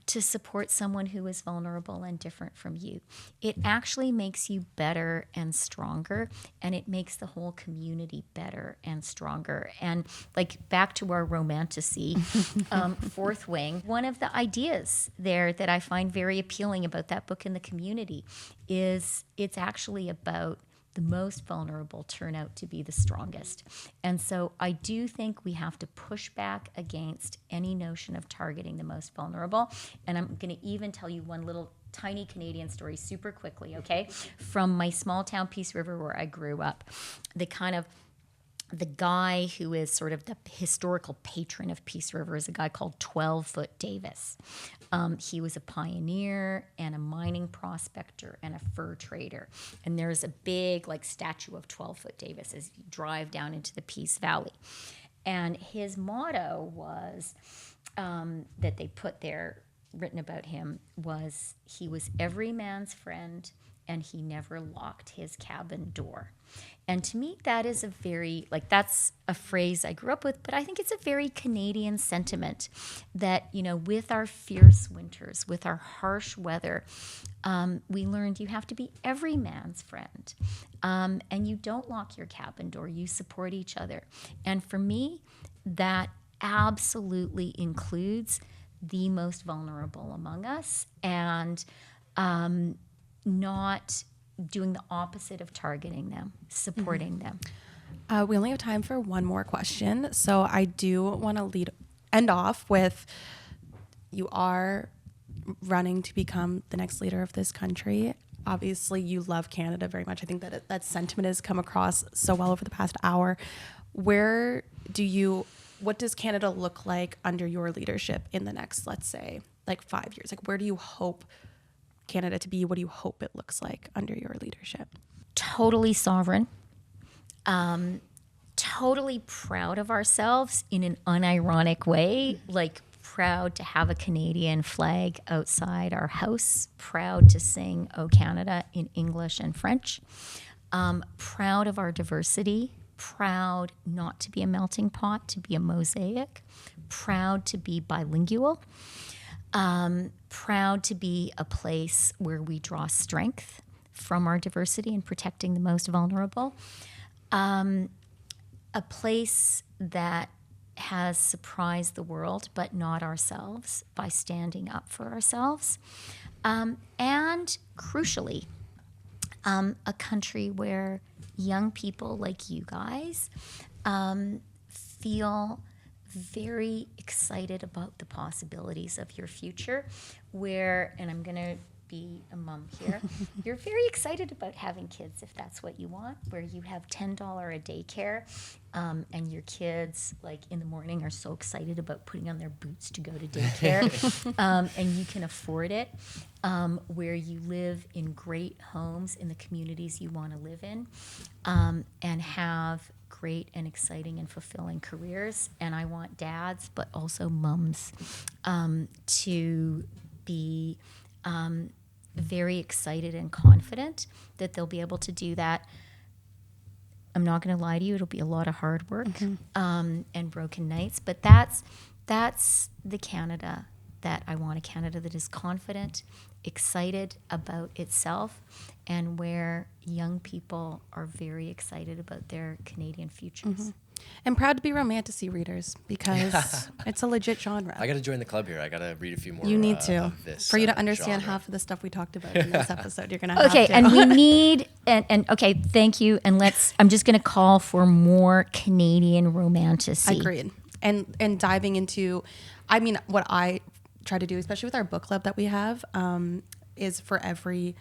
[SPEAKER 3] to support someone who is vulnerable and different from you. It actually makes you better and stronger, and it makes the whole community better and stronger. And like back to our romanticy, Fourth Wing, one of the ideas there that I find very appealing about that book in the community is it's actually about the most vulnerable turn out to be the strongest. And so I do think we have to push back against any notion of targeting the most vulnerable. And I'm going to even tell you one little tiny Canadian story super quickly, okay? From my small town Peace River where I grew up. The guy who is sort of the historical patron of Peace River is a guy called 12-Foot Davis. He was a pioneer and a mining prospector and a fur trader. And there's a big like statue of 12-Foot Davis as you drive down into the Peace Valley. And his motto was that they put there, written about him, was he was every man's friend and he never locked his cabin door. And to me, that is a very, like, that's a phrase I grew up with, but I think it's a very Canadian sentiment that, you know, with our fierce winters, with our harsh weather, we learned you have to be every man's friend. And you don't lock your cabin door, you support each other. And for me, that absolutely includes the most vulnerable among us, and not doing the opposite of targeting them, supporting them.
[SPEAKER 1] We only have time for one more question. So I do want to end off with, you are running to become the next leader of this country. Obviously, you love Canada very much. I think that sentiment has come across so well over the past hour. What does Canada look like under your leadership in the next, let's say, like 5 years? Like, where do you hope Canada to be? What do you hope it looks like under your leadership?
[SPEAKER 3] Totally sovereign, totally proud of ourselves in an unironic way, like proud to have a Canadian flag outside our house, proud to sing "O Canada" in English and French, proud of our diversity, proud not to be a melting pot, to be a mosaic, proud to be bilingual, proud to be a place where we draw strength from our diversity and protecting the most vulnerable, a place that has surprised the world but not ourselves by standing up for ourselves, and crucially, a country where young people like you guys feel very excited about the possibilities of your future, and I'm going to be a mom here, you're very excited about having kids if that's what you want, where you have $10 a daycare, and your kids, like, in the morning are so excited about putting on their boots to go to daycare, and you can afford it, where you live in great homes in the communities you want to live in, and have great and exciting and fulfilling careers. And I want dads, but also mums, to be very excited and confident that they'll be able to do that. I'm not going to lie to you, it'll be a lot of hard work, and broken nights, but that's the Canada that I want, a Canada that is confident, excited about itself, and where young people are very excited about their Canadian futures.
[SPEAKER 1] And proud to be romantasy readers, because it's a legit genre.
[SPEAKER 4] I got to join the club here. I got to read a few more.
[SPEAKER 1] You need to. For you to understand
[SPEAKER 4] genre.
[SPEAKER 1] half of the stuff we talked about in this episode, you're going to have to.
[SPEAKER 3] Okay, and we need, and okay, thank you. And I'm just going to call for more Canadian romantasy.
[SPEAKER 1] Agreed. And diving into, I mean, what I try to do, especially with our book club that we have, is for every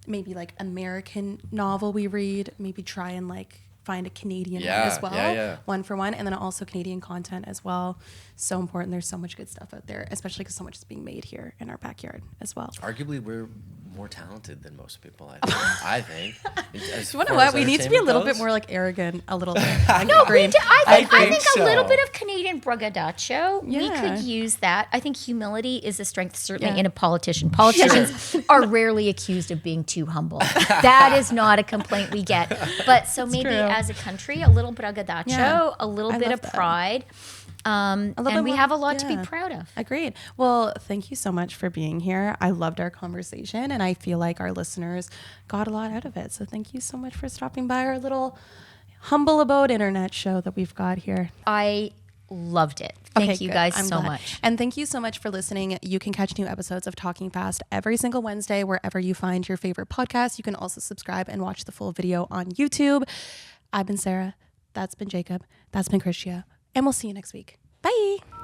[SPEAKER 1] maybe like American novel we read, maybe try and like find a Canadian one as well, one for one, and then also Canadian content as well. So important. There's so much good stuff out there, especially because so much is being made here in our backyard as well.
[SPEAKER 4] Arguably, we're more talented than most people, I think.
[SPEAKER 1] You know what? We need to be a little bit more like arrogant, a little bit.
[SPEAKER 3] No, we do. I think
[SPEAKER 4] so.
[SPEAKER 3] A little bit of Canadian braggadocio.
[SPEAKER 1] Yeah.
[SPEAKER 3] We could use that. I think humility is a strength, certainly in a politician. Politicians are rarely accused of being too humble. That is not a complaint we get. But so maybe
[SPEAKER 1] true.
[SPEAKER 3] as a country, a little braggadocio, a little bit of pride. And we have a lot to be proud of.
[SPEAKER 1] Agreed. Well, thank you so much for being here. I loved our conversation, and I feel like our listeners got a lot out of it. So thank you so much for stopping by our little humble abode internet show that we've got here.
[SPEAKER 3] I loved it. Thank you guys so much.
[SPEAKER 1] And thank you so much for listening. You can catch new episodes of Talking Fast every single Wednesday, wherever you find your favorite podcast. You can also subscribe and watch the full video on YouTube. I've been Sarah. That's been Jacob. That's been Chrystia. And we'll see you next week. Bye.